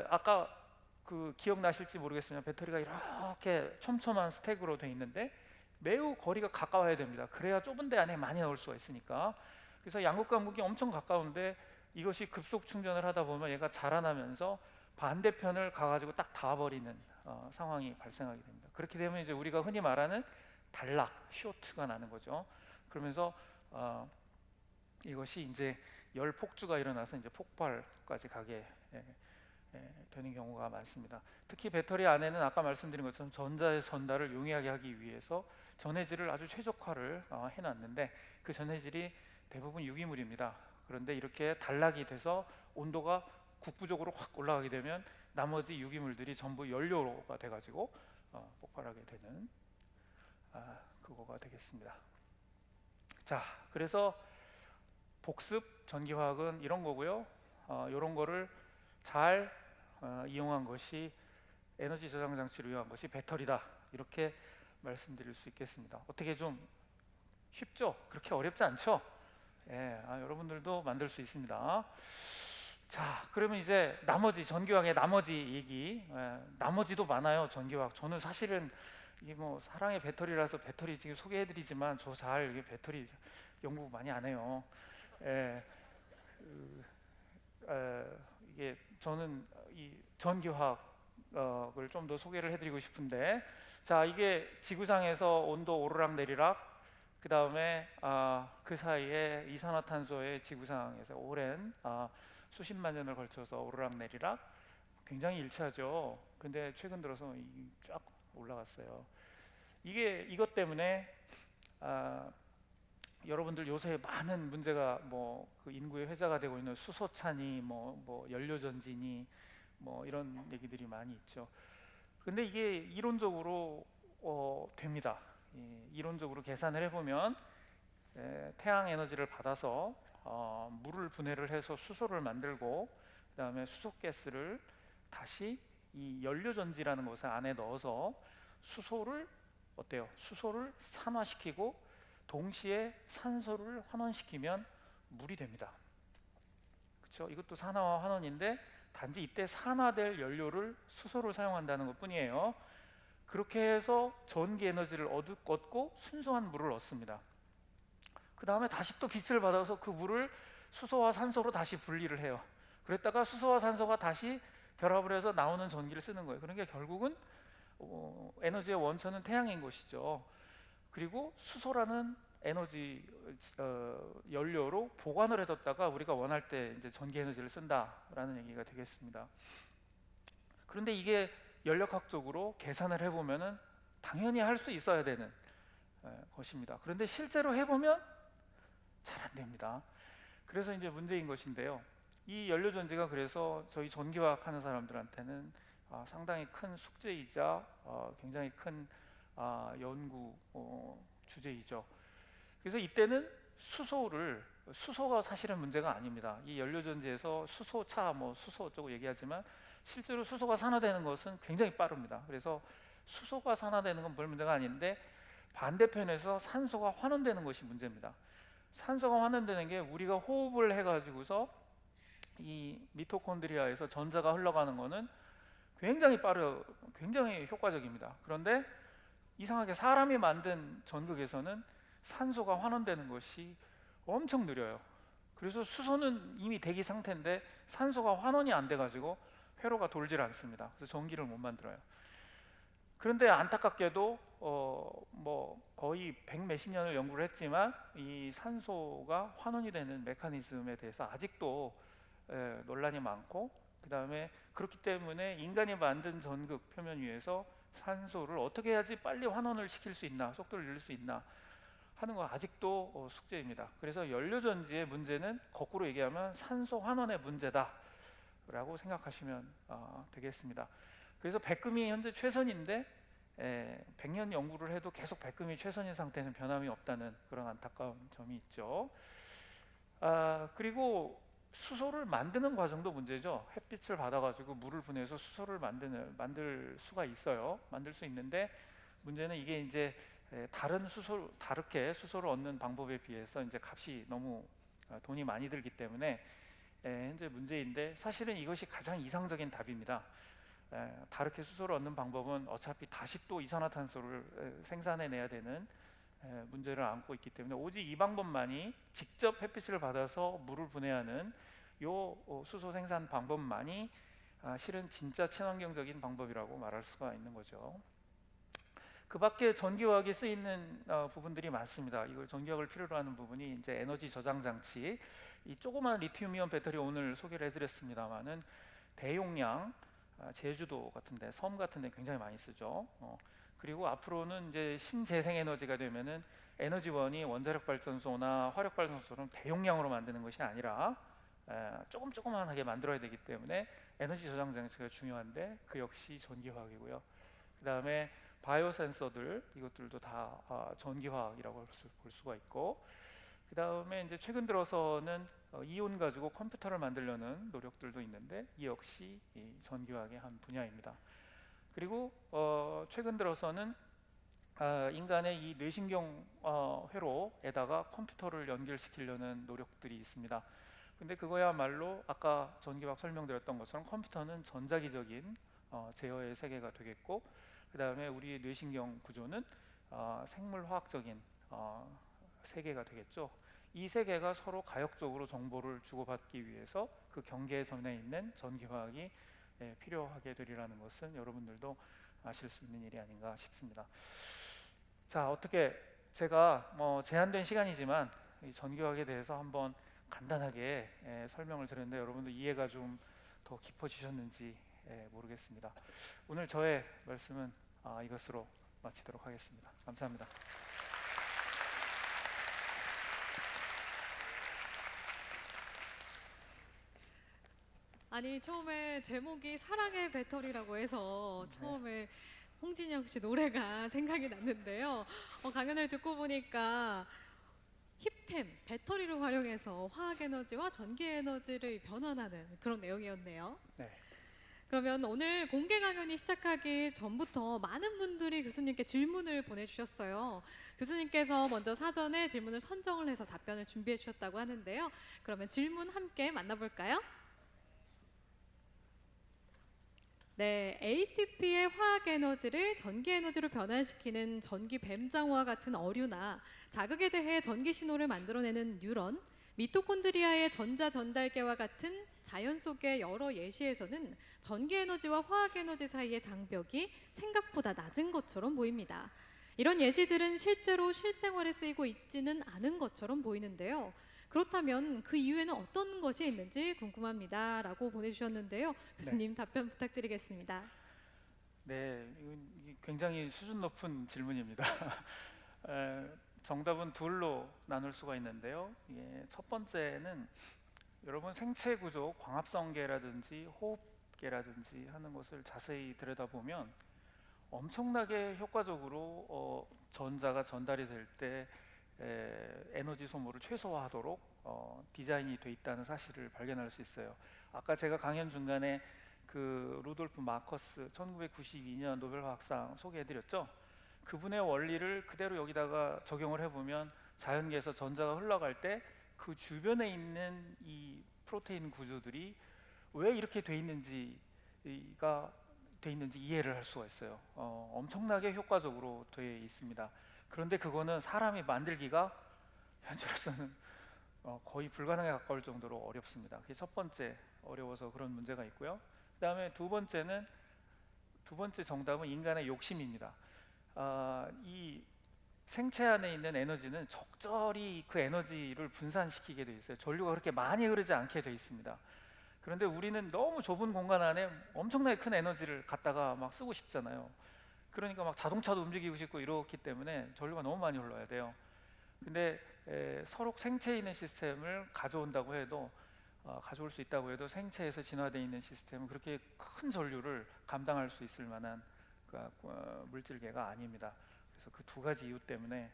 아까 그 기억나실지 모르겠으나 배터리가 이렇게 촘촘한 스택으로 되어 있는데 매우 거리가 가까워야 됩니다. 그래야 좁은 데 안에 많이 넣을 수가 있으니까. 그래서 양극과 무기 엄청 가까운데 이것이 급속 충전을 하다 보면 얘가 자라나면서 반대편을 가가지고 딱 닿아버리는 상황이 발생하게 됩니다. 그렇게 되면 이제 우리가 흔히 말하는 단락, 쇼트가 나는 거죠. 그러면서 이것이 이제 열 폭주가 일어나서 이제 폭발까지 가게 되는 경우가 많습니다. 특히 배터리 안에는 아까 말씀드린 것처럼 전자의 전달을 용이하게 하기 위해서 전해질을 아주 최적화를 해놨는데, 그 전해질이 대부분 유기물입니다. 그런데 이렇게 단락이 돼서 온도가 국부적으로 확 올라가게 되면 나머지 유기물들이 전부 연료가 돼가지고 폭발하게 되는 그거가 되겠습니다. 자, 그래서 복습 전기화학은 이런 거고요. 이런 거를 잘 이용한 것이, 에너지 저장 장치를 이용한 것이 배터리다, 이렇게 말씀드릴 수 있겠습니다. 어떻게 좀 쉽죠? 그렇게 어렵지 않죠? 여러분들도 만들 수 있습니다. 자, 그러면 이제 나머지 전기화학의 나머지 얘기, 나머지도 많아요. 전기화학. 저는 사실은 이게 뭐 사랑의 배터리라서 배터리 지금 소개해드리지만 저 잘 이게 배터리 연구 많이 안 해요. 이게 저는 이 전기화학을 좀 더 소개를 해드리고 싶은데, 자, 이게 지구상에서 온도 오르락 내리락, 그 다음에 그 사이에 이산화탄소의 지구상에서 오랜 수십만 년을 걸쳐서 오르락 내리락, 굉장히 일치하죠. 근데 최근 들어서 쫙 올라갔어요. 이것 때문에 여러분들 요새 많은 문제가 뭐 그 인구의 회자가 되고 있는 수소차니 뭐 연료전지니 뭐 이런 얘기들이 많이 있죠. 근데 이게 이론적으로 됩니다. 이론적으로 계산을 해보면 태양 에너지를 받아서 물을 분해를 해서 수소를 만들고, 그 다음에 수소가스를 다시 이 연료전지라는 것을 안에 넣어서 수소를 수소를 산화시키고 동시에 산소를 환원시키면 물이 됩니다. 그렇죠? 이것도 산화와 환원인데 단지 이때 산화될 연료를 수소를 사용한다는 것뿐이에요. 그렇게 해서 전기 에너지를 얻고 순수한 물을 얻습니다. 그 다음에 다시 또 빛을 받아서 그 물을 수소와 산소로 다시 분리를 해요. 그랬다가 수소와 산소가 다시 결합을 해서 나오는 전기를 쓰는 거예요. 그러니까 결국은 에너지의 원천은 태양인 것이죠. 그리고 수소라는 에너지 연료로 보관을 해뒀다가 우리가 원할 때 이제 전기 에너지를 쓴다라는 얘기가 되겠습니다. 그런데 이게 연력학적으로 계산을 해보면은 당연히 할 수 있어야 되는 것입니다. 그런데 실제로 해보면 잘 안 됩니다. 그래서 이제 문제인 것인데요. 이 연료전지가 그래서 저희 전기화학 하는 사람들한테는 상당히 큰 숙제이자 굉장히 큰 연구 주제이죠. 그래서 이때는 수소가 사실은 문제가 아닙니다. 이 연료전지에서 수소차, 수소 어쩌고 얘기하지만 실제로 수소가 산화되는 것은 굉장히 빠릅니다. 그래서 수소가 산화되는 건 별 문제가 아닌데 반대편에서 산소가 환원되는 것이 문제입니다. 산소가 환원되는 게 우리가 호흡을 해가지고서 이 미토콘드리아에서 전자가 흘러가는 거는 굉장히 효과적입니다. 그런데 이상하게 사람이 만든 전극에서는 산소가 환원되는 것이 엄청 느려요. 그래서 수소는 이미 대기 상태인데 산소가 환원이 안 돼가지고 회로가 돌질 않습니다. 그래서 전기를 못 만들어요. 그런데 안타깝게도 거의 100 몇십 년을 연구를 했지만 이 산소가 환원이 되는 메커니즘에 대해서 아직도 논란이 많고, 그 다음에 그렇기 때문에 인간이 만든 전극 표면 위에서 산소를 어떻게 해야지 빨리 환원을 시킬 수 있나, 속도를 늘릴 수 있나 하는 거 아직도 숙제입니다. 그래서 연료전지의 문제는 거꾸로 얘기하면 산소 환원의 문제다 라고 생각하시면 되겠습니다. 그래서 백금이 현재 최선인데 100년 연구를 해도 계속 백금이 최선인 상태는 변함이 없다는 그런 안타까운 점이 있죠. 그리고 수소를 만드는 과정도 문제죠. 햇빛을 받아가지고 물을 분해해서 수소를 만들 수가 있어요. 만들 수 있는데 문제는 이게 이제 다르게 수소를 얻는 방법에 비해서 이제 값이 너무 돈이 많이 들기 때문에 현재 문제인데, 사실은 이것이 가장 이상적인 답입니다. 다르게 수소를 얻는 방법은 어차피 다시 또 이산화탄소를 생산해내야 되는 문제를 안고 있기 때문에 오직 이 방법만이, 직접 햇빛을 받아서 물을 분해하는 요 수소 생산 방법만이 실은 진짜 친환경적인 방법이라고 말할 수가 있는 거죠. 그 밖에 전기화학에 쓰이는 부분들이 많습니다. 이걸 전기화학을 필요로 하는 부분이 이제 에너지 저장 장치, 이 조그만 리튬이온 배터리 오늘 소개를 해드렸습니다만은 대용량, 제주도 같은데, 섬 같은데 굉장히 많이 쓰죠. 그리고 앞으로는 이제 신재생에너지가 되면은 에너지원이 원자력 발전소나 화력 발전소처럼 대용량으로 만드는 것이 아니라 조그만하게 만들어야 되기 때문에 에너지 저장 장치가 중요한데, 그 역시 전기화학이고요. 그 다음에 바이오 센서들, 이것들도 다 전기화학이라고 볼 수가 있고, 그 다음에 이제 최근 들어서는 이온 가지고 컴퓨터를 만들려는 노력들도 있는데, 이 역시 이 전기화학의 한 분야입니다. 그리고 최근 들어서는 인간의 이 뇌신경 회로에다가 컴퓨터를 연결시키려는 노력들이 있습니다. 근데 그거야말로 아까 전기화학 설명드렸던 것처럼 컴퓨터는 전자기적인 제어의 세계가 되겠고, 그 다음에 우리의 뇌신경 구조는 생물화학적인 세계가 되겠죠. 이 세계가 서로 가역적으로 정보를 주고받기 위해서 그 경계선에 있는 전기화학이 필요하게 되리라는 것은 여러분들도 아실 수 있는 일이 아닌가 싶습니다. 자, 어떻게 제가 제한된 시간이지만 이 전기화학에 대해서 한번 간단하게 설명을 드렸는데 여러분도 이해가 좀 더 깊어지셨는지 모르겠습니다. 오늘 저의 말씀은 이것으로 마치도록 하겠습니다. 감사합니다. 아니, 처음에 제목이 사랑의 배터리라고 해서 처음에 홍진영 씨 노래가 생각이 났는데요. 강연을 듣고 보니까 힙템, 배터리를 활용해서 화학에너지와 전기에너지를 변환하는 그런 내용이었네요. 네. 그러면 오늘 공개 강연이 시작하기 전부터 많은 분들이 교수님께 질문을 보내주셨어요. 교수님께서 먼저 사전에 질문을 선정을 해서 답변을 준비해 주셨다고 하는데요. 그러면 질문 함께 만나볼까요? 네, ATP의 화학에너지를 전기에너지로 변환시키는 전기뱀장어와 같은 어류나 자극에 대해 전기 신호를 만들어내는 뉴런, 미토콘드리아의 전자 전달계와 같은 자연 속의 여러 예시에서는 전기에너지와 화학에너지 사이의 장벽이 생각보다 낮은 것처럼 보입니다. 이런 예시들은 실제로 실생활에 쓰이고 있지는 않은 것처럼 보이는데요. 그렇다면 그 이유에는 어떤 것이 있는지 궁금합니다 라고 보내주셨는데요. 교수님 답변 부탁드리겠습니다. 네, 이건 굉장히 수준 높은 질문입니다. 정답은 둘로 나눌 수가 있는데요. 첫 번째는 여러분 생체 구조, 광합성계라든지 호흡계라든지 하는 것을 자세히 들여다보면 엄청나게 효과적으로 전자가 전달이 될 때 에너지 소모를 최소화하도록 디자인이 돼 있다는 사실을 발견할 수 있어요. 아까 제가 강연 중간에 그 루돌프 마커스 1992년 노벨 화학상 소개해드렸죠. 그분의 원리를 그대로 여기다가 적용을 해보면 자연계에서 전자가 흘러갈 때 그 주변에 있는 이 프로테인 구조들이 왜 이렇게 돼 있는지가 돼 있는지 이해를 할 수가 있어요. 엄청나게 효과적으로 되어 있습니다. 그런데 그거는 사람이 만들기가 현재로서는 거의 불가능에 가까울 정도로 어렵습니다. 그게 첫 번째 어려워서 그런 문제가 있고요. 그다음에 두 번째 정답은 인간의 욕심입니다. 이 생체 안에 있는 에너지는 적절히 그 에너지를 분산시키게 돼 있어요. 전류가 그렇게 많이 흐르지 않게 돼 있습니다. 그런데 우리는 너무 좁은 공간 안에 엄청나게 큰 에너지를 갖다가 막 쓰고 싶잖아요. 그러니까 막 자동차도 움직이고 싶고 이렇기 때문에 전류가 너무 많이 흘러야 돼요. 근데 서로 생체에 있는 시스템을 가져온다고 해도 가져올 수 있다고 해도 생체에서 진화되어 있는 시스템은 그렇게 큰 전류를 감당할 수 있을 만한 물질계가 아닙니다. 그래서 그 두 가지 이유 때문에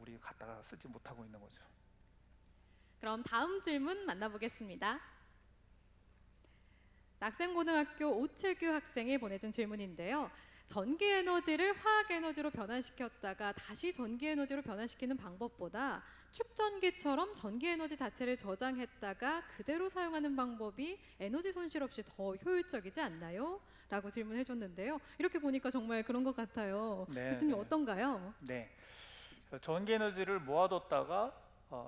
우리가 갖다가 쓰지 못하고 있는 거죠. 그럼 다음 질문 만나보겠습니다. 낙생고등학교 오채규 학생이 보내준 질문인데요. 전기 에너지를 화학 에너지로 변환시켰다가 다시 전기 에너지로 변환시키는 방법보다 축전기처럼 전기 에너지 자체를 저장했다가 그대로 사용하는 방법이 에너지 손실 없이 더 효율적이지 않나요? 라고 질문해 줬는데요. 이렇게 보니까 정말 그런 것 같아요. 네, 교수님 네. 어떤가요? 네, 전기 에너지를 모아뒀다가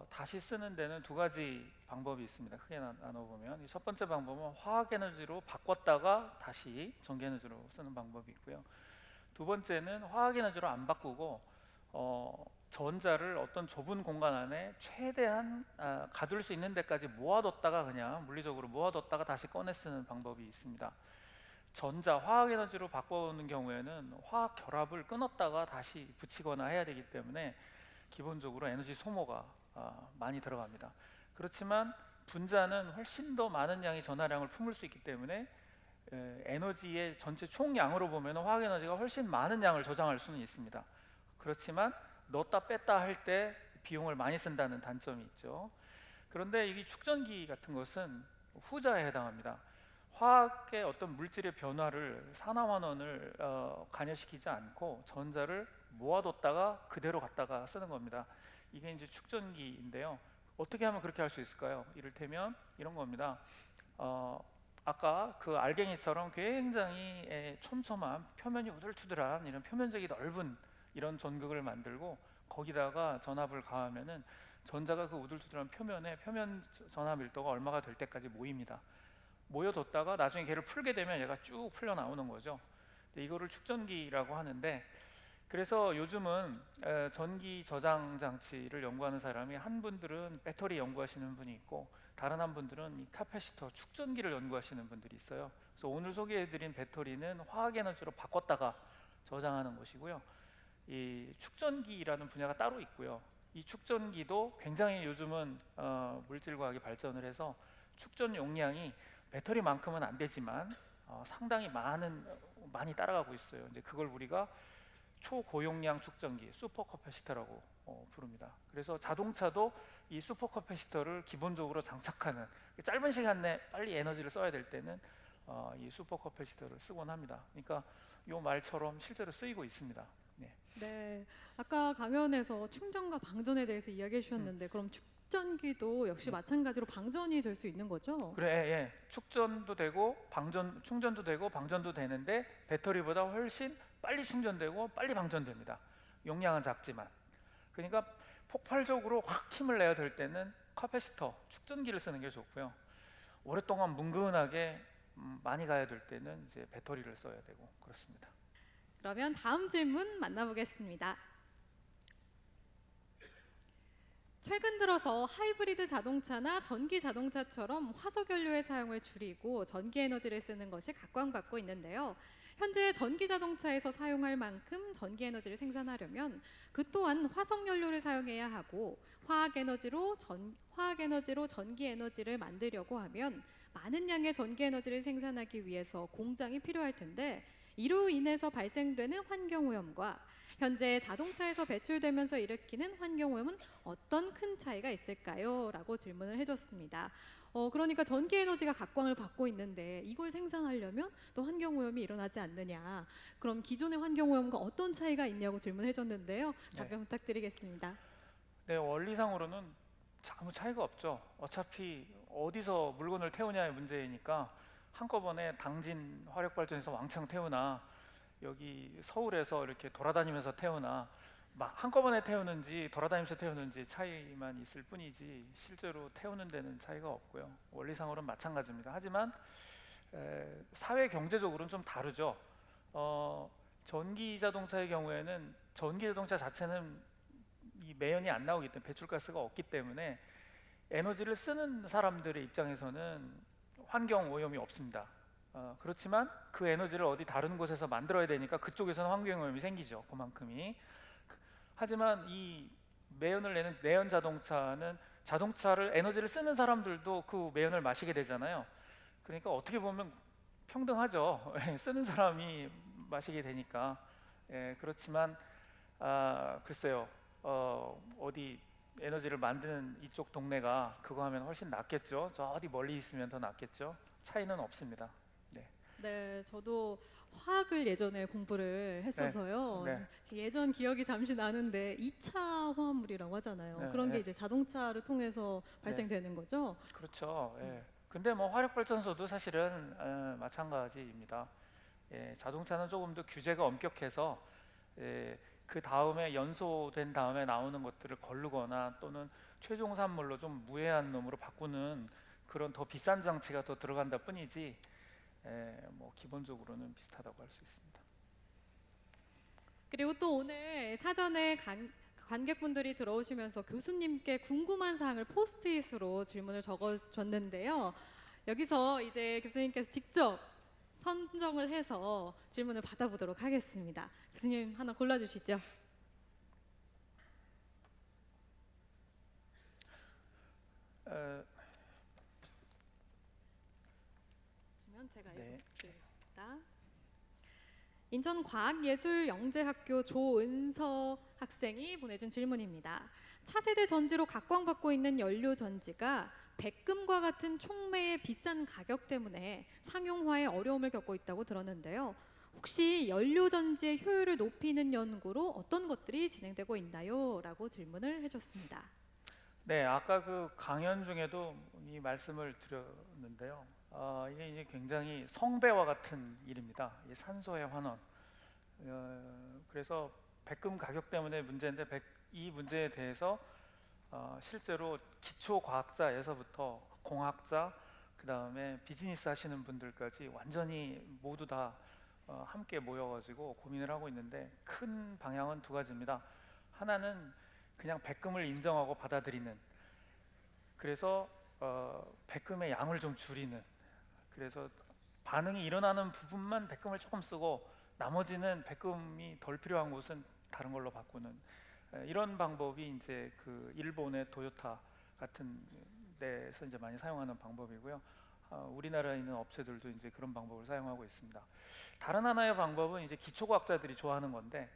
다시 쓰는 데는 두 가지 방법이 있습니다. 크게 나눠보면 첫 번째 방법은 화학 에너지로 바꿨다가 다시 전기 에너지로 쓰는 방법이 있고요. 두 번째는 화학 에너지로 안 바꾸고 전자를 어떤 좁은 공간 안에 최대한 가둘 수 있는 데까지 모아뒀다가 그냥 물리적으로 모아뒀다가 다시 꺼내 쓰는 방법이 있습니다. 화학 에너지로 바꾸는 경우에는 화학 결합을 끊었다가 다시 붙이거나 해야 되기 때문에 기본적으로 에너지 소모가 많이 들어갑니다. 그렇지만 분자는 훨씬 더 많은 양의 전하량을 품을 수 있기 때문에 에너지의 전체 총량으로 보면 화학 에너지가 훨씬 많은 양을 저장할 수는 있습니다. 그렇지만 넣었다 뺐다 할 때 비용을 많이 쓴다는 단점이 있죠. 그런데 이 축전기 같은 것은 후자에 해당합니다. 화학의 어떤 물질의 변화를 산화환원을 관여시키지 않고 전자를 모아뒀다가 그대로 갖다가 쓰는 겁니다. 이게 이제 축전기인데요. 어떻게 하면 그렇게 할 수 있을까요? 이를테면 이런 겁니다. 아까 그 알갱이처럼 굉장히 촘촘한 표면이 우둘투둘한 이런 표면적이 넓은 이런 전극을 만들고 거기다가 전압을 가하면은 전자가 그 우둘투둘한 표면 전압 밀도가 얼마가 될 때까지 모입니다. 모여뒀다가 나중에 걔를 풀게 되면 얘가 쭉 풀려 나오는 거죠. 이거를 축전기라고 하는데, 그래서 요즘은 전기 저장 장치를 연구하는 사람이 한 분들은 배터리 연구하시는 분이 있고 다른 한 분들은 이 카패시터 축전기를 연구하시는 분들이 있어요. 그래서 오늘 소개해드린 배터리는 화학 에너지로 바꿨다가 저장하는 것이고요. 이 축전기라는 분야가 따로 있고요. 이 축전기도 굉장히 요즘은 물질과학이 발전을 해서 축전 용량이 배터리만큼은 안 되지만 상당히 많이 따라가고 있어요. 이제 그걸 우리가 초고용량 축전기, 슈퍼커패시터라고 부릅니다. 그래서 자동차도 이 슈퍼커패시터를 기본적으로 장착하는, 짧은 시간 내에 빨리 에너지를 써야 될 때는 이 슈퍼커패시터를 쓰곤 합니다. 그러니까 이 말처럼 실제로 쓰이고 있습니다. 네. 네, 아까 강연에서 충전과 방전에 대해서 이야기해 주셨는데 그럼 축전기도 역시 마찬가지로 방전이 될 수 있는 거죠? 그래, 예. 축전도 되고 충전도 되고 방전도 되는데 배터리보다 훨씬 빨리 충전되고 빨리 방전됩니다. 용량은 작지만. 그러니까 폭발적으로 확 힘을 내야 될 때는 카패시터, 축전기를 쓰는 게 좋고요. 오랫동안 뭉근하게 많이 가야 될 때는 이제 배터리를 써야 되고 그렇습니다. 그러면 다음 질문 만나보겠습니다. 최근 들어서 하이브리드 자동차나 전기 자동차처럼 화석연료의 사용을 줄이고 전기 에너지를 쓰는 것이 각광받고 있는데요. 현재 전기 자동차에서 사용할 만큼 전기 에너지를 생산하려면 그 또한 화석 연료를 사용해야 하고 화학 에너지로 전기 에너지를 만들려고 하면 많은 양의 전기 에너지를 생산하기 위해서 공장이 필요할 텐데 이로 인해서 발생되는 환경 오염과 현재 자동차에서 배출되면서 일으키는 환경 오염은 어떤 큰 차이가 있을까요? 라고 질문을 해줬습니다. 그러니까 전기 에너지가 각광을 받고 있는데 이걸 생산하려면 또 환경 오염이 일어나지 않느냐. 그럼 기존의 환경 오염과 어떤 차이가 있냐고 질문해 줬는데요. 답변 부탁드리겠습니다. 네, 원리상으로는 아무 차이가 없죠. 어차피 어디서 물건을 태우냐의 문제이니까 한꺼번에 당진 화력발전에서 왕창 태우나 여기 서울에서 이렇게 돌아다니면서 태우나 한꺼번에 태우는지 돌아다니면서 태우는지 차이만 있을 뿐이지 실제로 태우는 데는 차이가 없고요. 원리상으로는 마찬가지입니다. 하지만 사회 경제적으로는 좀 다르죠. 전기 자동차의 경우에는 전기 자동차 자체는 이 매연이 안 나오기 때문에 배출가스가 없기 때문에 에너지를 쓰는 사람들의 입장에서는 환경 오염이 없습니다. 그렇지만 그 에너지를 어디 다른 곳에서 만들어야 되니까 그쪽에서는 환경 오염이 생기죠. 그만큼이. 하지만 이 매연을 내는 내연 자동차는 자동차를 에너지를 쓰는 사람들도 그 매연을 마시게 되잖아요. 그러니까 어떻게 보면 평등하죠. 쓰는 사람이 마시게 되니까. 그렇지만 글쎄요. 어디 에너지를 만드는 이쪽 동네가 그거 하면 훨씬 낫겠죠. 저 어디 멀리 있으면 더 낫겠죠. 차이는 없습니다. 네, 저도 화학을 예전에 공부를 했어서요. 네. 예전 기억이 잠시 나는데 2차 화합물이라고 하잖아요. 네, 그런 게 네. 이제 자동차를 통해서 발생되는 거죠. 그렇죠. 근데 뭐 화력 발전소도 사실은 마찬가지입니다. 자동차는 조금 더 규제가 엄격해서 그 다음에 연소된 다음에 나오는 것들을 거르거나 또는 최종 산물로 좀 무해한 놈으로 바꾸는 그런 더 비싼 장치가 더 들어간다 뿐이지 뭐 기본적으로는 비슷하다고 할 수 있습니다. 그리고 또 오늘 사전에 관객분들이 들어오시면서 교수님께 궁금한 사항을 포스트잇으로 질문을 적어줬는데요. 여기서 이제 교수님께서 직접 선정을 해서 질문을 받아보도록 하겠습니다. 교수님 하나 골라주시죠. 주면 제가 네. 읽어드리겠습니다. 인천과학예술영재학교 조은서 학생이 보내준 질문입니다. 차세대 전지로 각광받고 있는 연료 전지가 백금과 같은 촉매의 비싼 가격 때문에 상용화에 어려움을 겪고 있다고 들었는데요. 혹시 연료 전지의 효율을 높이는 연구로 어떤 것들이 진행되고 있나요? 라고 질문을 해줬습니다. 네, 아까 그 강연 중에도 이 말씀을 드렸는데요. 이게 이제 굉장히 성배와 같은 일입니다. 이 산소의 환원. 그래서 백금 가격 때문에 문제인데 이 문제에 대해서 실제로 기초 과학자에서부터 공학자, 그 다음에 비즈니스 하시는 분들까지 완전히 모두 다 함께 모여가지고 고민을 하고 있는데 큰 방향은 두 가지입니다. 하나는 그냥 백금을 인정하고 받아들이는, 그래서 백금의 양을 좀 줄이는, 그래서 반응이 일어나는 부분만 백금을 조금 쓰고 나머지는 백금이 덜 필요한 곳은 다른 걸로 바꾸는 이런 방법이 이제 그 일본의 도요타 같은 데서 이제 많이 사용하는 방법이고요. 우리나라에 있는 업체들도 이제 그런 방법을 사용하고 있습니다. 다른 하나의 방법은 이제 기초과학자들이 좋아하는 건데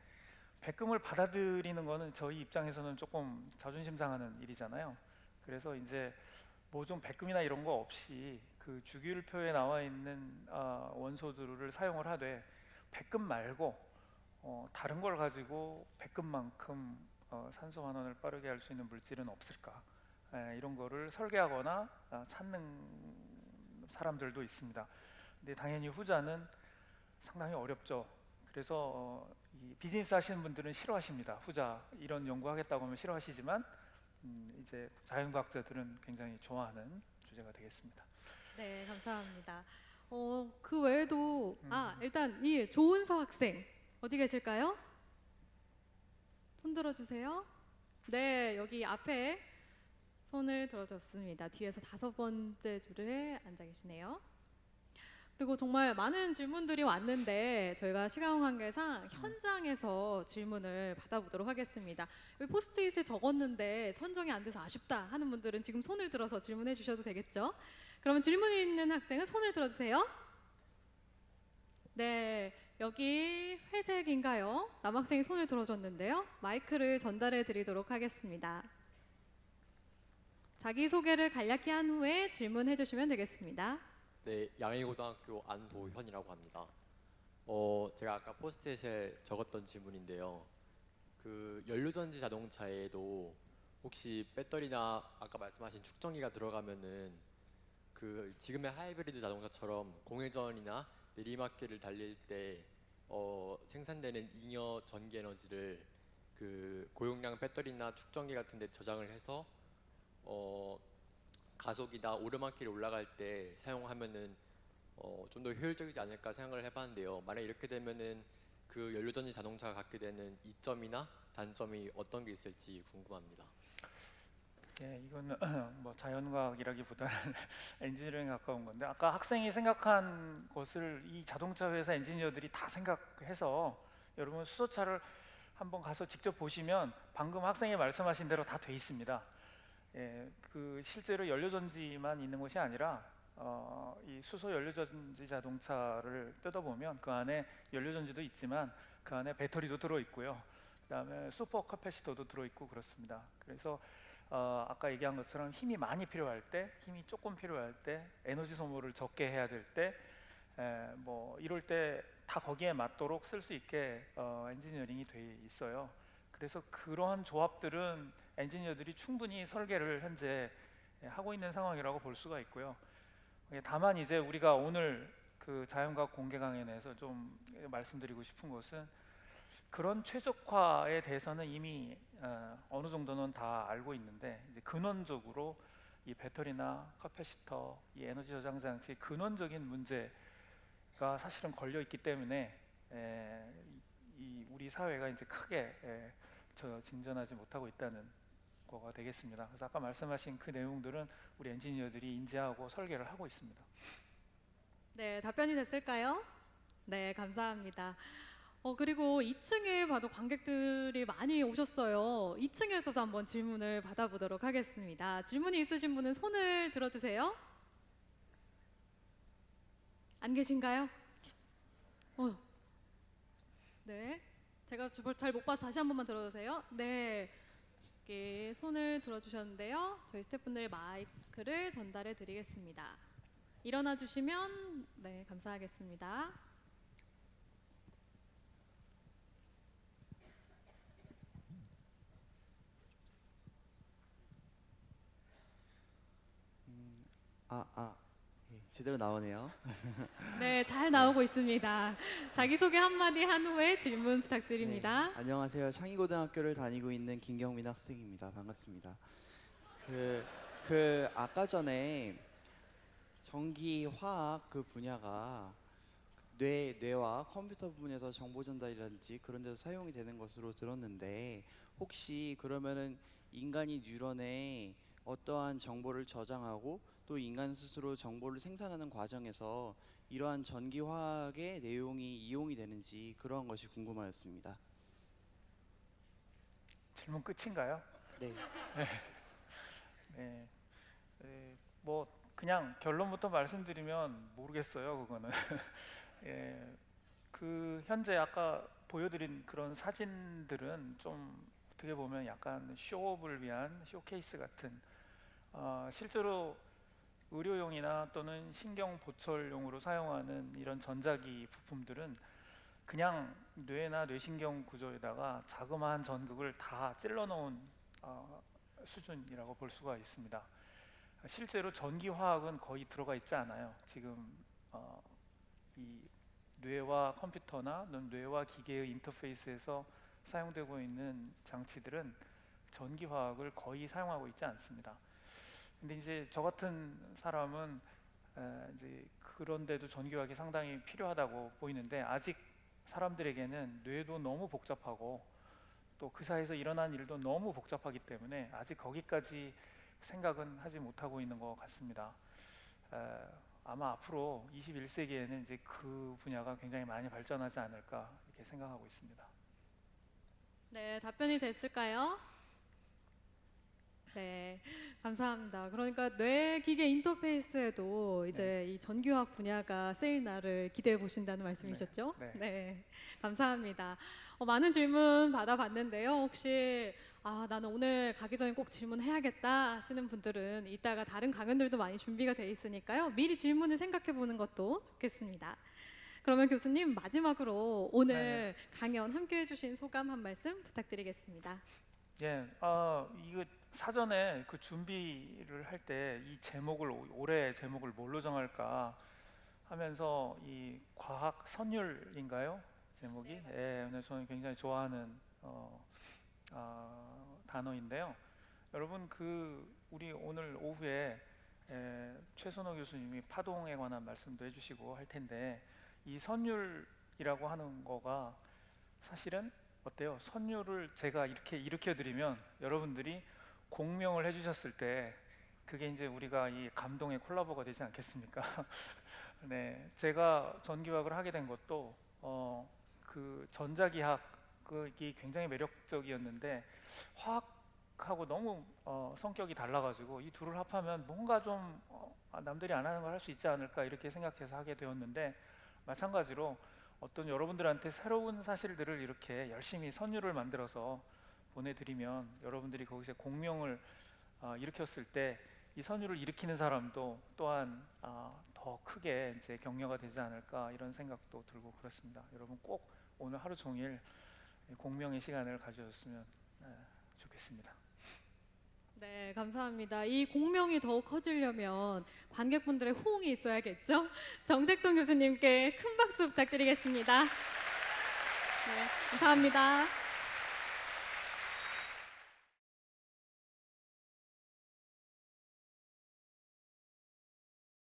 백금을 받아들이는 거는 저희 입장에서는 조금 자존심 상하는 일이잖아요. 그래서 이제 뭐 좀 백금이나 이런 거 없이 그 주기율표에 나와 있는 원소들을 사용을 하되 백금 말고 다른 걸 가지고 백금만큼 산소 환원을 빠르게 할 수 있는 물질은 없을까? 이런 거를 설계하거나 찾는 사람들도 있습니다. 근데 당연히 후자는 상당히 어렵죠. 그래서 이 비즈니스 하시는 분들은 싫어하십니다. 후자 이런 연구하겠다고 하면 싫어하시지만 이제 자연과학자들은 굉장히 좋아하는 주제가 되겠습니다. 네, 감사합니다. 그 외에도 일단 이 조은서 학생 어디 계실까요? 손 들어주세요. 네, 여기 앞에 손을 들어줬습니다. 뒤에서 5번째 줄에 앉아 계시네요. 그리고 정말 많은 질문들이 왔는데 저희가 시간 관계상 현장에서 질문을 받아보도록 하겠습니다. 여기 포스트잇에 적었는데 선정이 안 돼서 아쉽다 하는 분들은 지금 손을 들어서 질문해 주셔도 되겠죠? 그러면 질문 있는 학생은 손을 들어주세요. 네, 여기 회색인가요? 남학생이 손을 들어줬는데요. 마이크를 전달해 드리도록 하겠습니다. 자기소개를 간략히 한 후에 질문해 주시면 되겠습니다. 네, 양일고등학교 안도현이라고 합니다. 제가 아까 포스트잇에 적었던 질문인데요. 그 연료전지 자동차에도 혹시 배터리나 아까 말씀하신 충전기가 들어가면은 그 지금의 하이브리드 자동차처럼 공회전이나 내리막길을 달릴 때 생산되는 잉여 전기 에너지를 그 고용량 배터리나 축전기 같은 데 저장을 해서 가속이나 오르막길 올라갈 때 사용하면은 좀 더 효율적이지 않을까 생각을 해봤는데요. 만약 이렇게 되면은 그 연료전지 자동차가 갖게 되는 이점이나 단점이 어떤 게 있을지 궁금합니다. 예, 이거는 뭐 자연과학이라기보다는 엔지니어링에 가까운 건데 아까 학생이 생각한 것을 이 자동차 회사 엔지니어들이 다 생각해서 여러분 수소차를 한번 가서 직접 보시면 방금 학생이 말씀하신 대로 다 돼 있습니다. 예, 그 실제로 연료전지만 있는 것이 아니라 이 수소 연료전지 자동차를 뜯어보면 그 안에 연료전지도 있지만 그 안에 배터리도 들어있고요. 그다음에 슈퍼 카패시터도 들어있고 그렇습니다. 그래서 아까 얘기한 것처럼 힘이 많이 필요할 때, 힘이 조금 필요할 때, 에너지 소모를 적게 해야 될 때, 뭐 이럴 때 다 거기에 맞도록 쓸 수 있게 엔지니어링이 돼 있어요. 그래서 그러한 조합들은 엔지니어들이 충분히 설계를 현재 하고 있는 상황이라고 볼 수가 있고요. 다만 이제 우리가 오늘 그 자연과학 공개 강연에서 좀 말씀드리고 싶은 것은 그런 최적화에 대해서는 이미 어느 정도는 다 알고 있는데 이제 근원적으로 이 배터리나 카패시터, 이 에너지 저장 장치의 근원적인 문제가 사실은 걸려 있기 때문에 이 우리 사회가 이제 크게 진전하지 못하고 있다는 거가 되겠습니다. 그래서 아까 말씀하신 그 내용들은 우리 엔지니어들이 인지하고 설계를 하고 있습니다. 네, 답변이 됐을까요? 네, 감사합니다. 그리고 2층에 봐도 관객들이 많이 오셨어요. 2층에서도 한번 질문을 받아보도록 하겠습니다. 질문이 있으신 분은 손을 들어주세요. 안 계신가요? 네, 제가 잘 못 봐서 다시 한 번만 들어주세요. 네, 이렇게 손을 들어주셨는데요. 저희 스태프분들 마이크를 전달해 드리겠습니다. 일어나 주시면 네, 감사하겠습니다. 예, 제대로 나오네요. 네, 잘 나오고 있습니다. 자기소개 한마디 한 후에 질문 부탁드립니다. 네, 안녕하세요. 창의고등학교를 다니고 있는 김경민 학생입니다. 반갑습니다. 아까 전에 전기 화학 그 분야가 뇌와 컴퓨터 부분에서 정보 전달이라든지 그런 데서 사용이 되는 것으로 들었는데 혹시 그러면은 인간이 뉴런에 어떠한 정보를 저장하고 또 인간 스스로 정보를 생산하는 과정에서 이러한 전기 화학의 내용이 이용이 되는지 그러한 것이 궁금하였습니다. 질문 끝인가요? 네. 네. 뭐 그냥 결론부터 말씀드리면 모르겠어요. 그거는 예, 그 현재 아까 보여드린 그런 사진들은 좀 어떻게 보면 약간 쇼업을 위한 쇼케이스 같은 실제로 의료용이나 또는 신경 보철용으로 사용하는 이런 전자기 부품들은 그냥 뇌나 뇌신경 구조에다가 자그마한 전극을 다 찔러 놓은 수준이라고 볼 수가 있습니다. 실제로 전기화학은 거의 들어가 있지 않아요. 지금 이 뇌와 컴퓨터나 뇌와 기계의 인터페이스에서 사용되고 있는 장치들은 전기화학을 거의 사용하고 있지 않습니다. 근데 이제 저 같은 사람은 이제 그런데도 전기화학이 상당히 필요하다고 보이는데 아직 사람들에게는 뇌도 너무 복잡하고 또 그 사이에서 일어난 일도 너무 복잡하기 때문에 아직 거기까지 생각은 하지 못하고 있는 것 같습니다. 아마 앞으로 21세기에는 이제 그 분야가 굉장히 많이 발전하지 않을까 이렇게 생각하고 있습니다. 네, 답변이 됐을까요? 네, 감사합니다. 그러니까 뇌기계 인터페이스에도 이제 이 전기화학 분야가 쓰일 날을 기대해 보신다는 말씀이셨죠? 네. 네, 감사합니다. 많은 질문 받아봤는데요. 혹시 나는 오늘 가기 전에 꼭 질문해야겠다 하시는 분들은 이따가 다른 강연들도 많이 준비가 돼 있으니까요. 미리 질문을 생각해 보는 것도 좋겠습니다. 그러면 교수님 마지막으로 오늘 네. 강연 함께 해주신 소감 한 말씀 부탁드리겠습니다. 예, 이거 사전에 그 준비를 할 때 이 제목을 올해 제목을 뭘로 정할까 하면서 이 과학 선율인가요? 제목이? 예, 근데 저는 굉장히 좋아하는 단어인데요. 여러분 우리 오늘 오후에 최선호 교수님이 파동에 관한 말씀도 해주시고 할 텐데 이 선율이라고 하는 거가 사실은 어때요? 선율을 제가 이렇게 일으켜드리면 여러분들이 공명을 해주셨을 때 그게 이제 우리가 이 감동의 콜라보가 되지 않겠습니까? 네, 제가 전기화학을 하게 된 것도 그 전자기학이 굉장히 매력적이었는데 화학하고 너무 성격이 달라가지고 이 둘을 합하면 뭔가 좀 남들이 안 하는 걸 할 수 있지 않을까 이렇게 생각해서 하게 되었는데 마찬가지로 어떤 여러분들한테 새로운 사실들을 이렇게 열심히 선율을 만들어서 보내드리면 여러분들이 거기서 공명을 일으켰을 때 이 선율을 일으키는 사람도 또한 더 크게 이제 격려가 되지 않을까 이런 생각도 들고 그렇습니다. 여러분 꼭 오늘 하루 종일 공명의 시간을 가져줬으면 좋겠습니다. 네, 감사합니다. 이 공명이 더욱 커지려면 관객분들의 호응이 있어야겠죠? 정택동 교수님께 큰 박수 부탁드리겠습니다. 네, 감사합니다.